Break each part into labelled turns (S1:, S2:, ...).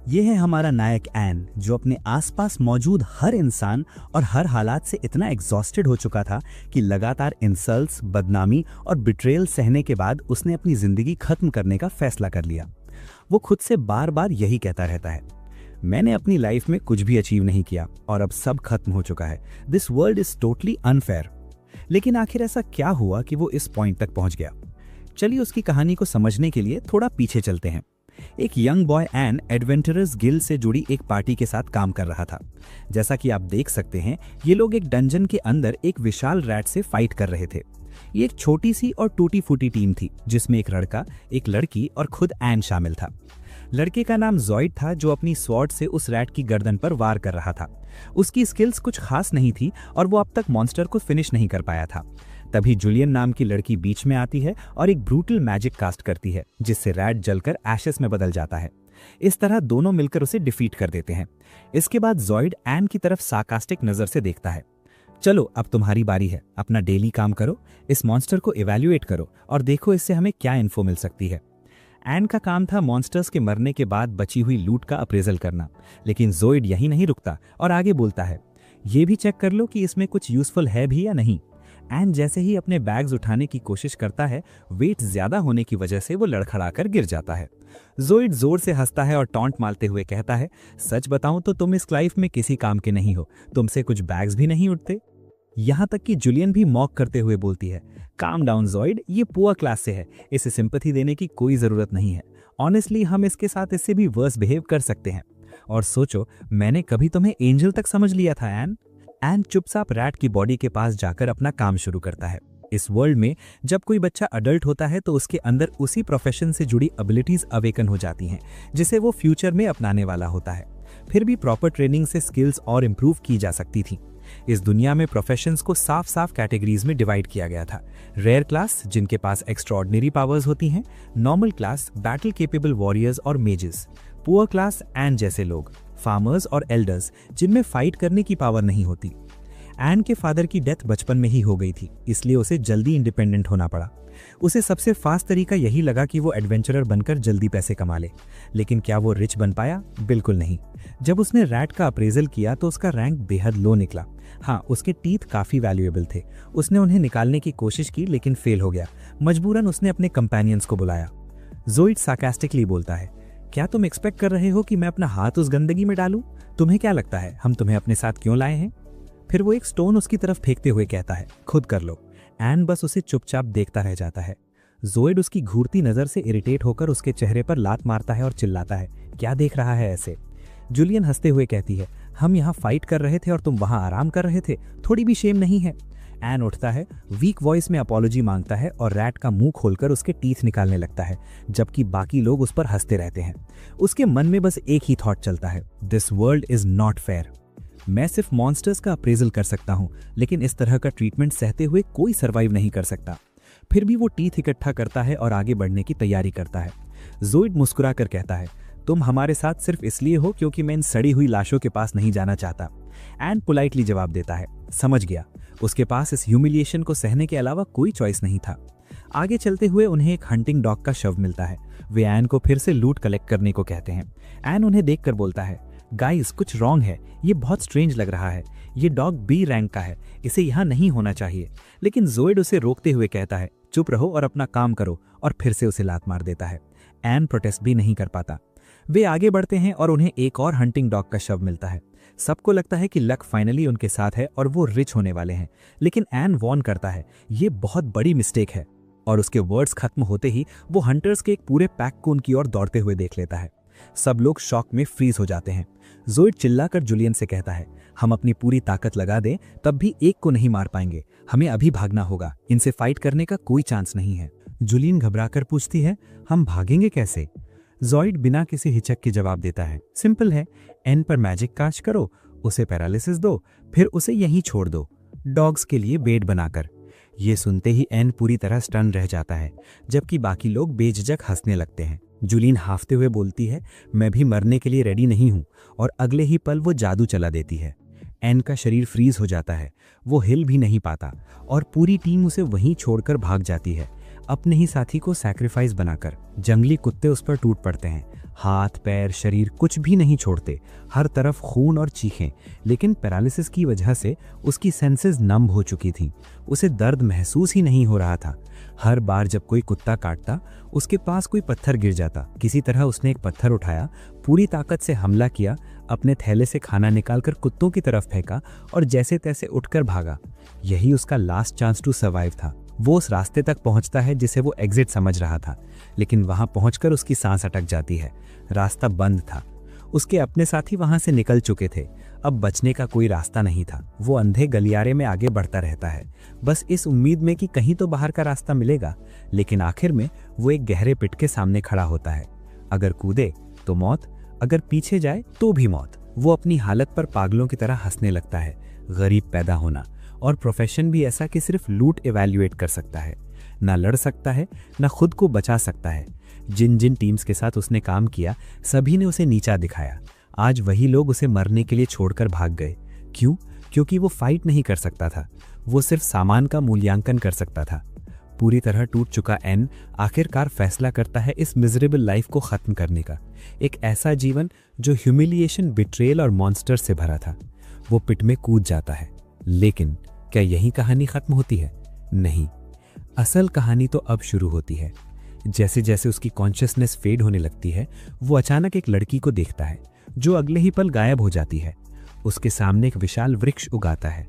S1: ये है हमारा नायक एन, जो अपने आसपास मौजूद हर इंसान और हर हालात से इतना एग्जॉस्टेड हो चुका था कि लगातार इंसल्ट्स, बदनामी और बिट्रेयल सहने के बाद उसने अपनी जिंदगी खत्म करने का फैसला कर लिया। वो खुद से बार बार यही कहता रहता है, मैंने अपनी लाइफ में कुछ भी अचीव नहीं किया और अब सब खत्म हो चुका है। This world is totally unfair. लेकिन आखिर ऐसा क्या हुआ कि वो इस पॉइंट तक पहुंच गया? चलिए उसकी कहानी को समझने के लिए थोड़ा पीछे चलते हैं। एक young boy an adventurers guild से जुड़ी एक पार्टी के साथ काम कर रहा था। जैसा कि आप देख सकते हैं, ये लोग एक डंजन के अंदर एक विशाल रैट से फाइट कर रहे थे। ये एक छोटी सी और टूटी फूटी टीम थी, जिसमें एक लड़का, एक लड़की और खुद एन शामिल था। लड़के का नाम जॉइड था, जो अपनी स्वॉर्ड से उस रैट की गर्दन पर वार कर रहा था। उसकी स्किल्स कुछ खास नहीं थी और वो अब तक मॉन्स्टर को फिनिश नहीं कर पाया था। तभी जूलियन नाम की लड़की बीच में आती है और एक ब्रूटल मैजिक कास्ट करती है, जिससे रैट जलकर एशेस में बदल जाता है। इस तरह दोनों मिलकर उसे डिफीट कर देते हैं। इसके बाद जॉइड एन की तरफ सार्कास्टिक नजर से देखता है। चलो अब तुम्हारी बारी है, अपना डेली काम करो, इस मॉन्स्टर को इवैल्यूएट करो और देखो इससे हमें क्या इन्फो मिल सकती है। एन का काम था मॉन्स्टर्स के मरने के बाद बची हुई लूट का अप्रेजल करना, लेकिन जॉइड यही नहीं रुकता और आगे बोलता है, ये भी चेक कर लो कि इसमें कुछ यूजफुल है भी या नहीं। एन जैसे ही अपने बैग्स उठाने की कोशिश करता है, वेट ज्यादा होने की वजह से वो लड़खड़ाकर गिर जाता है। जॉइड जोर से हंसता है और टॉन्ट मारते हुए कहता है, सच बताऊं तो तुम इस लाइफ में किसी काम के नहीं हो, तुमसे कुछ बैग्स भी नहीं उठते। यहाँ तक कि जूलियन भी मॉक करते हुए बोलती है, काम डाउन जॉइड, ये पुअर क्लास से है, इसे सिंपैथी देने की कोई जरूरत नहीं है। ऑनेस्टली हम इसके साथ इससे भी वर्स बिहेव कर सकते हैं। और सोचो, मैंने कभी तुम्हें एंजल तक समझ लिया था एन। एन चुपचाप रैट की बॉडी के पास जाकर अपना काम शुरू करता है। इस वर्ल्ड में जब कोई बच्चा अडल्ट होता है तो उसके अंदर उसी प्रोफेशन से जुड़ी एबिलिटीज अवेकन हो जाती हैं, जिसे वो फ्यूचर में अपनाने वाला होता है। फिर भी प्रॉपर ट्रेनिंग से स्किल्स और इम्प्रूव की जा सकती थी। इस दुनिया में प्रोफेशंस को साफ साफ कैटेगरीज में डिवाइड किया गया था। रेयर क्लास, जिनके पास एक्स्ट्रॉर्डिनरी पावर्स होती हैं, normal class, battle capable warriors और मेजेस, पुअर क्लास एन जैसे लोग, फार्मर्स और एल्डर्स, जिनमें फाइट करने की पावर नहीं होती। एन के फादर की डेथ बचपन में ही हो गई थी, इसलिए उसे जल्दी इंडिपेंडेंट होना पड़ा। उसे सबसे फास्ट तरीका यही लगा कि वो एडवेंचरर बनकर जल्दी पैसे कमा ले। लेकिन क्या वो रिच बन पाया? बिल्कुल नहीं। जब उसने रैट का अप्रेजल किया तो उसका रैंक बेहद लो निकला। हाँ, उसके टीथ काफी वैल्यूएबल थे। उसने उन्हें निकालने की कोशिश की लेकिन फेल हो गया। मजबूरन उसने अपने कंपेनियंस को बुलाया। जॉइड सार्कास्टिकली बोलता है, क्या तुम एक्सपेक्ट कर रहे हो कि मैं अपना हाथ उस गंदगी में डालूं? तुम्हें क्या लगता है हम तुम्हें अपने साथ क्यों लाए हैं? फिर वो एक स्टोन उसकी तरफ फेंकते हुए कहता है, खुद कर लो। एन बस उसे चुपचाप देखता रह जाता है। जॉइड उसकी घूरती नजर से इरिटेट होकर उसके चेहरे पर लात मारता है और चिल्लाता है, क्या देख रहा है ऐसे? जूलियन हंसते हुए कहती है, हम यहाँ फाइट कर रहे थे और तुम वहां आराम कर रहे थे, थोड़ी भी शेम नहीं है? एन उठता है, वीक वॉइस में अपॉलॉजी मांगता है और रैट का मुंह खोलकर उसके टीथ निकालने लगता है, जबकि बाकी लोग उस पर हंसते रहते हैं। उसके मन में बस एक ही थॉट चलता है, this world is not fair. मैं सिर्फ मॉन्स्टर्स का अप्रेजल कर सकता हूं, लेकिन इस तरह का ट्रीटमेंट सहते हुए कोई सर्वाइव नहीं कर सकता। फिर भी वो टीथ इकट्ठा करता है और आगे बढ़ने की तैयारी करता है। जॉइड मुस्कुराकर कहता है, तुम हमारे साथ सिर्फ इसलिए हो क्योंकि मैं इन सड़ी हुई लाशों के पास नहीं जाना चाहता। एन पोलाइटली जवाब देता है, समझ गया। उसके पास इस ह्यूमिलिएशन को सहने के अलावा कोई चॉइस नहीं था। आगे चलते हुए उन्हें एक हंटिंग डॉग का शव मिलता है। वे एन को फिर से लूट कलेक्ट करने को कहते हैं। एन उन्हें देखकर बोलता है, गाइस कुछ रॉन्ग है, ये बहुत स्ट्रेंज लग रहा है। ये डॉग बी रैंक का है, इसे यहाँ नहीं होना चाहिए। लेकिन जॉइड उसे रोकते हुए कहता है, चुप रहो और अपना काम करो, और फिर से उसे लात मार देता है। एन प्रोटेस्ट भी नहीं कर पाता। वे आगे बढ़ते हैं और उन्हें एक और हंटिंग डॉग का शव मिलता है। सबको लगता है कि लक फाइनली उनके साथ है और वो रिच होने वाले हैं। लेकिन एन वॉर्न करता है, ये बहुत बड़ी मिस्टेक है। और उसके वर्ड्स खत्म होते ही वो हंटर्स के एक पूरे पैक को उनकी ओर दौड़ते हुए देख लेता है। सब लोग शॉक में फ्रीज हो जाते हैं। जॉइड चिल्लाकर जूलियन से कहता है, हम अपनी पूरी ताकत लगा दें तब भी एक को नहीं मार पाएंगे, हमें अभी भागना होगा, इनसे फाइट करने का कोई चांस नहीं है। जूलियन घबराकर पूछती है, हम भागेंगे कैसे? जॉइड बिना किसी हिचक के जवाब देता है, सिंपल है, एन पर मैजिक कास्ट करो, उसे पैरालिसिस दो, फिर उसे यहीं छोड़ दो, डॉग्स के लिए बेड बनाकर। ये सुनते ही एन पूरी तरह स्टन रह जाता है, जबकि बाकी लोग बेझिझक हंसने लगते हैं। जूलियन हाफते हुए बोलती है, मैं भी मरने के लिए रेडी नहीं हूं, और अगले ही पल वो जादू चला देती है। एन का शरीर फ्रीज हो जाता है, वो हिल भी नहीं पाता और पूरी टीम उसे वहीं छोड़कर भाग जाती है, अपने ही साथी को सैक्रिफाइस बनाकर। जंगली कुत्ते उस पर टूट पड़ते हैं, हाथ पैर शरीर कुछ भी नहीं छोड़ते, हर तरफ खून और चीखें। लेकिन पैरालिसिस की वजह से उसकी सेंसेस नम हो चुकी थीं। उसे दर्द महसूस ही नहीं हो रहा था। हर बार जब कोई कुत्ता काटता, उसके पास कोई पत्थर गिर जाता। किसी तरह उसने एक पत्थर उठाया, पूरी ताकत से हमला किया, अपने थैले से खाना निकालकर कुत्तों की तरफ फेंका और जैसे तैसे उठकर भागा। यही उसका लास्ट चांस टू सर्वाइव था। वो उस रास्ते तक पहुंचता है जिसे वो एग्जिट समझ रहा था, लेकिन वहां पहुंचकर उसकी सांस अटक जाती है। रास्ता बंद था। उसके अपने साथी वहां से निकल चुके थे। अब बचने का कोई रास्ता नहीं था। वो अंधे गलियारे में आगे बढ़ता रहता है, बस इस उम्मीद में कि कहीं तो बाहर का रास्ता मिलेगा। लेकिन आखिर में वो एक गहरे पिट के सामने खड़ा होता है। अगर कूदे तो मौत, अगर पीछे जाए तो भी मौत। वो अपनी हालत पर पागलों की तरह हंसने लगता है। गरीब पैदा होना और प्रोफेशन भी ऐसा कि सिर्फ लूट इवैल्यूएट कर सकता है, ना लड़ सकता है, ना खुद को बचा सकता है। जिन जिन टीम्स के साथ उसने काम किया, सभी ने उसे नीचा दिखाया। आज वही लोग उसे मरने के लिए छोड़कर भाग गए। क्यों? क्योंकि वो फाइट नहीं कर सकता था। वो सिर्फ सामान का मूल्यांकन कर सकता था। पूरी तरह टूट चुका एन आखिरकार फैसला करता है इस मिजरेबल लाइफ को खत्म करने का। एक ऐसा जीवन जो ह्यूमिलिएशन, बिट्रेयल और मॉन्स्टर से भरा था। वो पिट में कूद जाता है। लेकिन क्या यही कहानी खत्म होती है? नहीं, असल कहानी तो अब शुरू होती है। जैसे जैसे उसकी कॉन्शियसनेस फेड होने लगती है, वो अचानक एक लड़की को देखता है जो अगले ही पल गायब हो जाती है। उसके सामने एक विशाल वृक्ष उगाता है।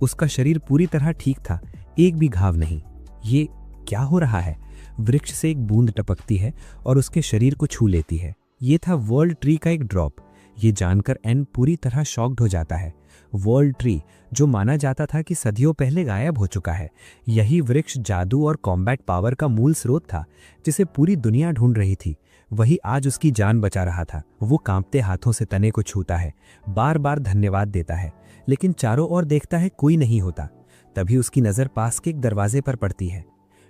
S1: उसका शरीर पूरी तरह ठीक था, एक भी घाव नहीं। ये क्या हो रहा है? वृक्ष से एक बूंद टपकती है और उसके शरीर को छू लेती है। ये था वर्ल्ड ट्री का एक ड्रॉप। ये जानकर एन पूरी तरह शॉक्ड हो जाता है। वर्ल्ड ट्री, जो माना जाता था कि सदियों पहले गायब हो चुका है, यही वृक्ष जादू और कॉम्बैट पावर का मूल स्रोत था, जिसे पूरी दुनिया ढूंढ रही थी। वही आज उसकी जान बचा रहा था। वो कांपते हाथों से तने को छूता है, बार बार धन्यवाद देता है, लेकिन चारों ओर देखता है, कोई नहीं होता। तभी उसकी नजर पास के एक दरवाजे पर पड़ती है।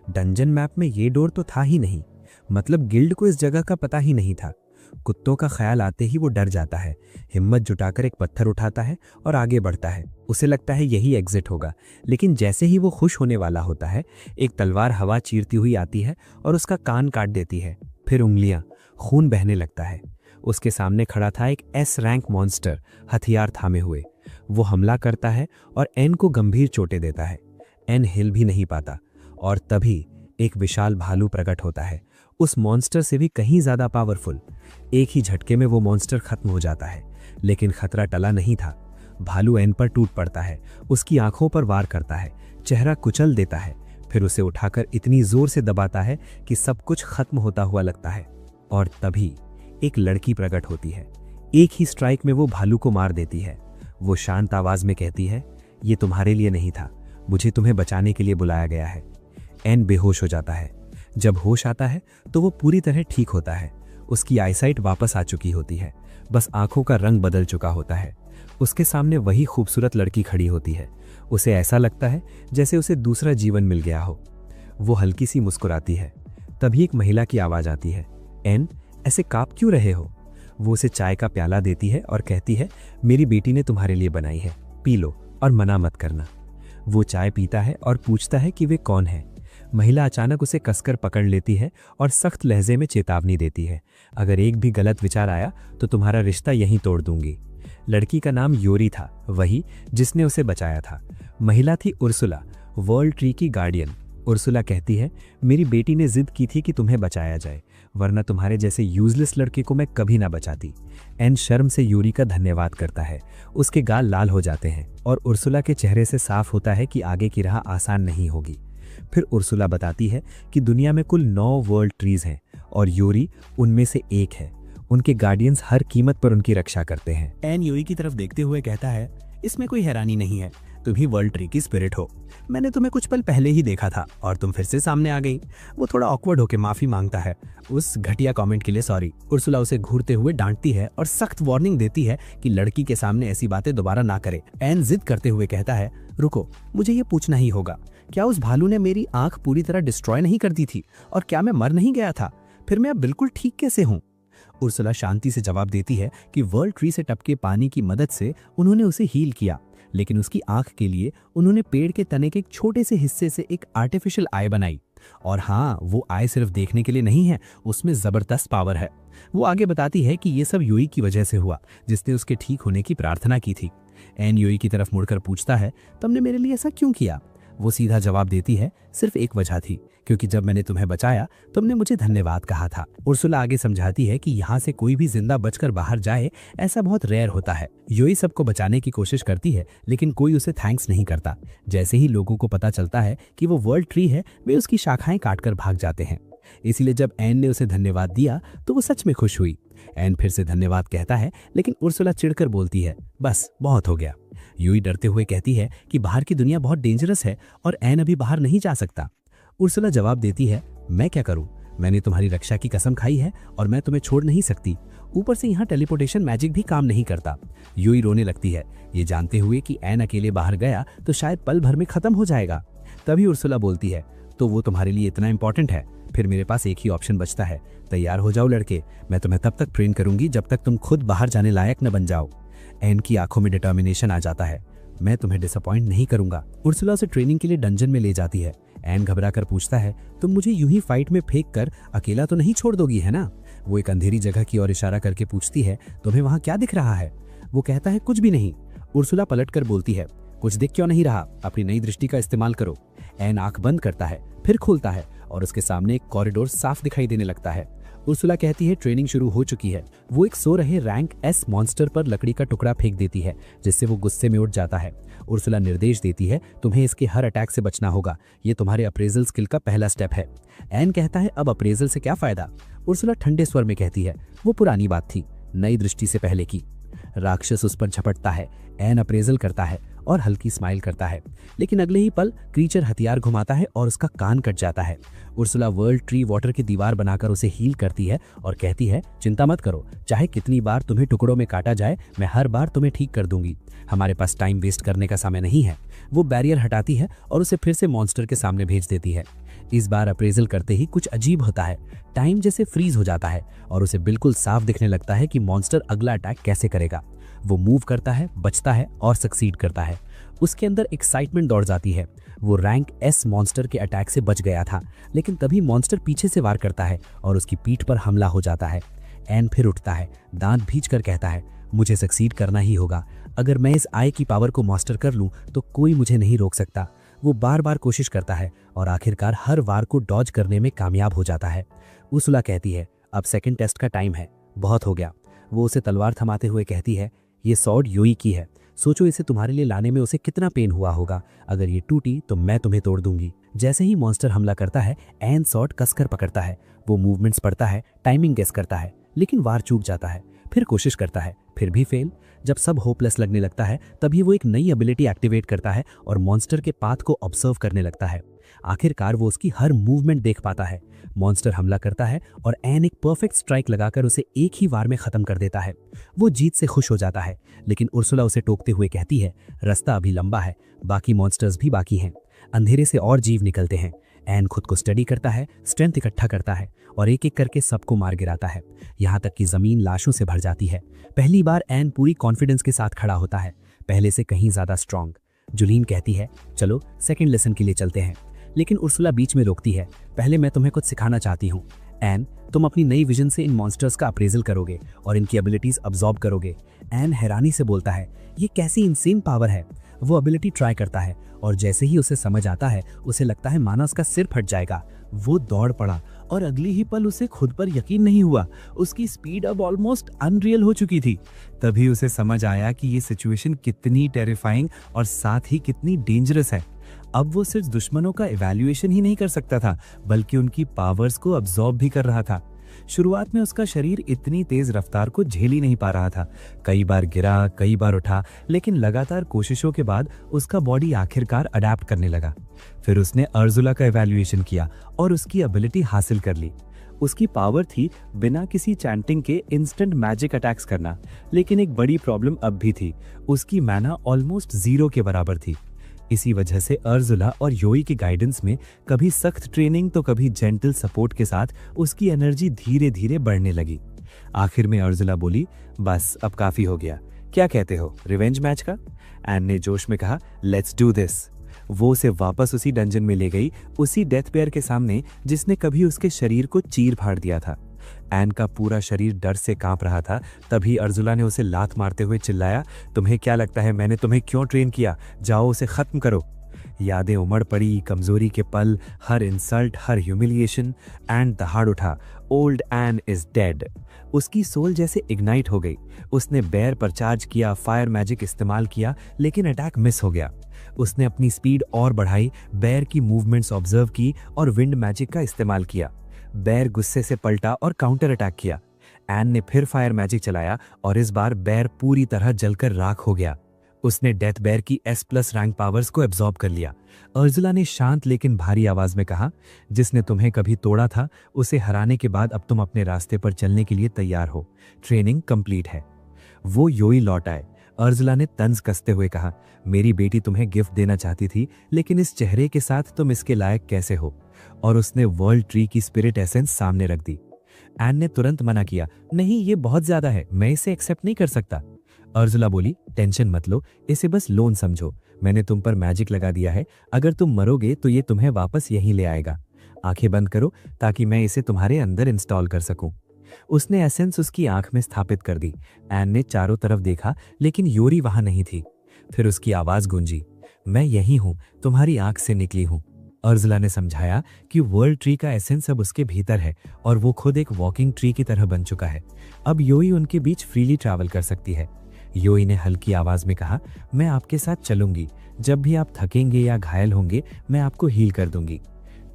S1: डंजन मैप में ये डोर तो था ही नहीं, मतलब गिल्ड को इस जगह का पता ही नहीं था। कुत्तों का ख्याल आते ही वो डर जाता है। हिम्मत जुटाकर एक पत्थर उठाता है और आगे बढ़ता है। उसे लगता है यही एग्जिट होगा, लेकिन जैसे ही वो खुश होने वाला होता है, एक तलवार हवा चीरती हुई आती है और उसका कान काट देती है। फिर उंगलियां, खून बहने लगता है। उसके सामने खड़ा था एक एस रैंक मॉन्स्टर, हथियार थामे हुए। वो हमला करता है और एन को गंभीर चोटें देता है। एन हिल भी नहीं पाता और तभी एक विशाल भालू प्रकट होता है, उस मॉन्स्टर से भी कहीं ज्यादा पावरफुल। एक ही झटके में वो मॉन्स्टर खत्म हो जाता है, लेकिन खतरा टला नहीं था। भालू एन पर टूट पड़ता है, उसकी आंखों पर वार करता है, चेहरा कुचल देता है, फिर उसे उठाकर इतनी जोर से दबाता है कि सब कुछ खत्म होता हुआ लगता है। और तभी एक लड़की प्रकट होती है। एक ही स्ट्राइक में वो भालू को मार देती है। वो शांत आवाज में कहती है, ये तुम्हारे लिए नहीं था, मुझे तुम्हें बचाने के लिए बुलाया गया है। एन बेहोश हो जाता है। जब होश आता है तो वो पूरी तरह ठीक होता है। उसकी आईसाइट वापस आ चुकी होती है, बस आंखों का रंग बदल चुका होता है। उसके सामने वही खूबसूरत लड़की खड़ी होती है। उसे ऐसा लगता है जैसे उसे दूसरा जीवन मिल गया हो। वो हल्की सी मुस्कुराती है। तभी एक महिला की आवाज आती है, एन, ऐसे कांप क्यों रहे हो? वो उसे चाय का प्याला देती है और कहती है, मेरी बेटी ने तुम्हारे लिए बनाई है, पी लो और मना मत करना। वो चाय पीता है और पूछता है कि वे कौन है। महिला अचानक उसे कसकर पकड़ लेती है और सख्त लहजे में चेतावनी देती है, अगर एक भी गलत विचार आया तो तुम्हारा रिश्ता यहीं तोड़ दूंगी। लड़की का नाम योरी था, वही जिसने उसे बचाया था। महिला थी उर्सुला, वर्ल्ड ट्री की गार्डियन। उर्सुला कहती है, मेरी बेटी ने जिद की थी कि तुम्हें बचाया जाए, वरना तुम्हारे जैसे यूजलेस लड़के को मैं कभी ना बचाती। एन शर्म से योरी का धन्यवाद करता है। उसके गाल लाल हो जाते हैं और उर्सुला के चेहरे से साफ होता है कि आगे की राह आसान नहीं होगी। फिर उर्सुला बताती है कि दुनिया में कुल 9 वर्ल्ड ट्रीज हैं और योरी उनमें से एक है। उनके गार्डियंस हर कीमत पर उनकी रक्षा करते हैं।
S2: एन योरी की तरफ देखते हुए कहता है, इसमें कोई हैरानी नहीं है, तुम ही वर्ल्ड ट्री की स्पिरिट हो। मैंने तुम्हें कुछ पल पहले ही देखा था और तुम फिर से सामने आ गई। वो थोड़ा ऑकवर्ड होकर माफी मांगता है। उस घटिया कमेंट के लिए सॉरी। उर्सुला उसे घूरते हुए डांटती है और सख्त वार्निंग देती है कि लड़की के सामने ऐसी बातें दोबारा ना करे। एन जिद करते हुए कहता है, रुको, मुझे ये पूछना ही होगा, क्या उस भालू ने मेरी आंख पूरी तरह डिस्ट्रॉय नहीं कर दी थी? और क्या मैं मर नहीं गया था? फिर मैं अब बिल्कुल ठीक कैसे हूँ? उर्सुला शांति से जवाब देती है कि वर्ल्ड ट्री से टपके पानी की मदद से उन्होंने उसे हील किया, लेकिन उसकी आंख के लिए उन्होंने पेड़ के तने के एक छोटे से हिस्से से एक आर्टिफिशियल आई बनाई। और हाँ, वो आई सिर्फ देखने के लिए नहीं है, उसमें जबरदस्त पावर है। वो आगे बताती है कि ये सब यूई की वजह से हुआ, जिसने उसके ठीक होने की प्रार्थना की थी। एन यूई की तरफ मुड़कर पूछता है, तुमने मेरे लिए ऐसा क्यों किया? वो सीधा जवाब देती है, सिर्फ एक वजह थी, क्योंकि जब मैंने तुम्हें बचाया तुमने मुझे धन्यवाद कहा था। उर्सुला आगे समझाती है कि यहाँ से कोई भी जिंदा बचकर बाहर जाए ऐसा बहुत रेयर होता है। यूई सबको बचाने की कोशिश करती है, लेकिन कोई उसे थैंक्स नहीं करता। जैसे ही लोगों को पता चलता है कि वो वर्ल्ड ट्री है, वे उसकी शाखाएं काटकर भाग जाते हैं। इसीलिए जब एन ने उसे धन्यवाद दिया तो वो सच में खुश हुई। एन फिर से धन्यवाद कहता है, लेकिन उर्सुला चिढ़कर बोलती है, बस बहुत हो गया। यूई डरते हुए कहती है कि बाहर की दुनिया बहुत डेंजरस है और एन अभी बाहर नहीं जा सकता। उर्सुला जवाब देती है, मैं क्या करूं? मैंने तुम्हारी रक्षा की कसम खाई है और मैं तुम्हें छोड़ नहीं सकती। ऊपर से यहाँ टेलीपोर्टेशन मैजिक भी काम नहीं करता। यूई रोने लगती है, ये जानते हुए कि एन अकेले बाहर गया तो शायद पल भर में खत्म हो जाएगा। तभी उर्सुला बोलती है, तो वो तुम्हारे लिए इतना इंपॉर्टेंट है? फिर मेरे पास एक ही ऑप्शन बचता है, तैयार हो जाओ लड़के, मैं तुम्हें तब तक ट्रेन करूंगी जब तक तुम खुद बाहर जाने लायक न बन जाओ। एन की आंखों में डिटर्मिनेशन आ जाता है, मैं तुम्हें डिसअपॉइंट नहीं करूंगा। उर्सुला उसे ट्रेनिंग के लिए डंजन में ले जाती है। एन घबरा कर पूछता है, तुम मुझे यूं ही फाइट में फेंक कर अकेला तो नहीं छोड़ दोगी, है ना? वो एक अंधेरी जगह की ओर इशारा करके पूछती है, तुम्हें वहां क्या दिख रहा है? वो कहता है, कुछ भी नहीं। उर्सुला पलट कर बोलती है, कुछ दिख क्यों नहीं रहा? अपनी नई दृष्टि का इस्तेमाल करो। एन आंख बंद करता है, फिर खोलता है और उसके सामने एक कॉरिडोर साफ दिखाई देने लगता है। उर्सुला कहती है, ट्रेनिंग शुरू हो चुकी है। वो एक सो रहे रैंक एस मॉन्स्टर पर लकड़ी का टुकड़ा फेंक देती है, जिससे वो गुस्से में उठ जाता है। उर्सुला निर्देश देती है, तुम्हें इसके हर अटैक से बचना होगा, ये तुम्हारे अप्रेजल स्किल का पहला स्टेप है। एन कहता है, अब अप्रेजल से क्या फायदा? उर्सुला ठंडे स्वर में कहती है, वो पुरानी बात थी, नई दृष्टि से पहले की। राक्षस उस पर झपटता है। एन अप्रेजल करता है और हल्की स्माइल करता है, लेकिन अगले ही पल क्रीचर हथियार घुमाता है और उसका कान कट जाता है। उर्सुला वर्ल्ड ट्री वाटर की दीवार बनाकर उसे हील करती है और कहती है, चिंता मत करो, चाहे कितनी बार तुम्हें टुकड़ों में काटा जाए, मैं हर बार तुम्हें ठीक कर दूंगी। हमारे पास टाइम वेस्ट करने का समय नहीं है। वो बैरियर हटाती है और उसे फिर से मॉन्स्टर के सामने भेज देती है। इस बार अप्रेजल करते ही कुछ अजीब होता है, टाइम जैसे फ्रीज हो जाता है और उसे बिल्कुल साफ दिखने लगता है कि मॉन्स्टर अगला अटैक कैसे करेगा। वो मूव करता है, बचता है और सक्सीड करता है। उसके अंदर एक्साइटमेंट दौड़ जाती है। वो रैंक एस मॉन्स्टर के अटैक से बच गया था, लेकिन तभी मॉन्स्टर पीछे से वार करता है और उसकी पीठ पर हमला हो जाता है। एन फिर उठता है, दांत भींच कर कहता है, मुझे सक्सीड करना ही होगा। अगर मैं इस आई की पावर को मास्टर कर लूं तो कोई मुझे नहीं रोक सकता। वो बार बार कोशिश करता है और आखिरकार हर वार को डॉज करने में कामयाब हो जाता है। उर्सुला कहती है, अब सेकंड टेस्ट का टाइम है, बहुत हो गया। वो उसे तलवार थमाते हुए कहती है, ये सॉर्ड यूई की है, सोचो इसे तुम्हारे लिए लाने में उसे कितना पेन हुआ होगा। अगर ये टूटी तो मैं तुम्हें तोड़ दूंगी। जैसे ही मॉन्स्टर हमला करता है, एन सॉर्ड कसकर पकड़ता है। वो मूवमेंट्स पढ़ता है, टाइमिंग गेस करता है, लेकिन वार चूक जाता है। फिर कोशिश करता है, फिर भी फेल। जब सब होपलेस लगने लगता है, तभी वो एक नई एबिलिटी एक्टिवेट करता है और मॉन्स्टर के पाथ को ऑब्जर्व करने लगता है। आखिरकार वो उसकी हर मूवमेंट देख पाता है। मॉन्स्टर हमला करता है और एन एक परफेक्ट स्ट्राइक लगाकर उसे एक ही वार में खत्म कर देता है। वो जीत से खुश हो जाता है, लेकिन उर्सुला उसे टोकते हुए कहती है, रास्ता अभी लंबा है, बाकी मॉन्स्टर्स भी बाकी हैं। अंधेरे से और जीव निकलते हैं। एन खुद को स्टडी करता है, स्ट्रेंथ इकट्ठा करता है और एक एक करके सबको मार गिराता है, यहाँ तक कि जमीन लाशों से भर जाती है। पहली बार एन पूरी कॉन्फिडेंस के साथ खड़ा होता है, पहले से कहीं ज्यादा स्ट्रांग। जुलीन कहती है, चलो सेकंड लेसन के लिए चलते हैं, लेकिन उर्सुला बीच में रोकती है, पहले मैं तुम्हें कुछ सिखाना चाहती हूँ। एन, तुम अपनी नई विजन से इन मॉन्स्टर्स का अप्रेजल करोगे और इनकी एबिलिटीज अब्सॉर्ब करोगे। एन हैरानी से बोलता है, ये कैसी इनसेन पावर है। वो एबिलिटी ट्राई करता है और जैसे ही उसे समझ आता है, उसे लगता है मानो उसका सिर फट जाएगा। वो दौड़ पड़ा और अगली ही पल उसे खुद पर यकीन नहीं हुआ। उसकी स्पीड अब ऑलमोस्ट अनरियल हो चुकी थी। तभी उसे समझ आया कि ये सिचुएशन कितनी टेरिफाइंग और साथ ही कितनी डेंजरस है। अब वो सिर्फ दुश्मनों का इवैल्यूएशन ही नहीं कर सकता था, बल्कि उनकी पावर्स को अब्सॉर्ब भी कर रहा था। शुरुआत में उसका शरीर इतनी तेज रफ्तार को झेल ही नहीं पा रहा था। कई बार गिरा, कई बार उठा, लेकिन लगातार कोशिशों के बाद उसका बॉडी आखिरकार अडैप्ट करने लगा। फिर उसने अर्जुला का इवैल्यूएशन किया और उसकी एबिलिटी हासिल कर ली। उसकी पावर थी बिना किसी चैंटिंग के इंस्टेंट मैजिक अटैक्स करना, लेकिन एक बड़ी प्रॉब्लम अब भी थी, उसकी मैना ऑलमोस्ट 0 के बराबर थी। इसी वजह से अर्जुला और योई के गाइडेंस में कभी सख्त ट्रेनिंग तो कभी जेंटल सपोर्ट के साथ उसकी एनर्जी धीरे धीरे बढ़ने लगी। आखिर में अर्जुला बोली, बस अब काफी हो गया, क्या कहते हो, रिवेंज मैच का? एन ने जोश में कहा, लेट्स डू दिस। वो उसे वापस उसी डंजन में ले गई, उसी डेथ पेयर के सामने जिसने कभी उसके शरीर को चीर फाड़ दिया था। एन का पूरा शरीर डर से कांप रहा था। तभी अर्जुला ने उसे लात मारते हुए चिल्लाया, तुम्हें क्या लगता है मैंने तुम्हें क्यों ट्रेन किया? जाओ उसे खत्म करो। यादें उमड़ पड़ी, कमजोरी के पल, हर इंसल्ट, हर ह्यूमिलिएशन। एंड दहाड़ उठा, ओल्ड एन इज डेड। उसकी सोल जैसे इग्नाइट हो गई। उसने बेर पर चार्ज किया, फायर मैजिक इस्तेमाल किया, लेकिन अटैक मिस हो गया। उसने अपनी स्पीड और बढ़ाई, बेर की मूवमेंट्स ऑब्जर्व की और विंड मैजिक का इस्तेमाल किया। बेर गुस्से से पलटा और काउंटर अटैक किया। एन ने फिर फायर मैजिक चलाया और इस बार बेर पूरी तरह जलकर राख हो गया। उसने डेथ बेर की S+ रैंक पावर्स को एब्जॉर्ब कर लिया। अर्जुला ने शांत लेकिन भारी आवाज में कहा, जिसने तुम्हें कभी तोड़ा था उसे हराने के बाद अब तुम अपने रास्ते पर चलने के लिए तैयार हो। ट्रेनिंग कंप्लीट है। वो योई लौट आए। अर्जुला ने तंज कसते हुए कहा, मेरी बेटी तुम्हें गिफ्ट देना चाहती थी, लेकिन इस चेहरे के साथ तुम इसके लायक कैसे हो? और उसने वर्ल्ड ट्री की स्पिरिट एसेंस सामने रख दी। एन ने तुरंत मना किया, नहीं ये बहुत ज्यादा है, मैं इसे एक्सेप्ट नहीं कर सकता। अर्जुला बोली, टेंशन मत लो, इसे बस लोन समझो। मैंने तुम पर मैजिक लगा दिया है, अगर तुम मरोगे तो ये तुम्हें वापस यहीं ले आएगा। आंखें बंद करो ताकि मैं इसे तुम्हारे अंदर इंस्टॉल कर सकूं। उसने एसेंस उसकी आंख में स्थापित कर दी। एन ने चारों तरफ देखा, लेकिन योरी वहां नहीं थी। फिर उसकी आवाज गूंजी, मैं यही हूं, तुम्हारी आंख से निकली हूं। अर्जुला ने समझाया कि वर्ल्ड ट्री का एसेंस अब उसके भीतर है और वो खुद एक वॉकिंग ट्री की तरह बन चुका है। अब योई उनके बीच फ्रीली ट्रैवल कर सकती है। योई ने हल्की आवाज में कहा, मैं आपके साथ चलूंगी। जब भी आप थकेंगे या घायल होंगे मैं आपको हील कर दूंगी।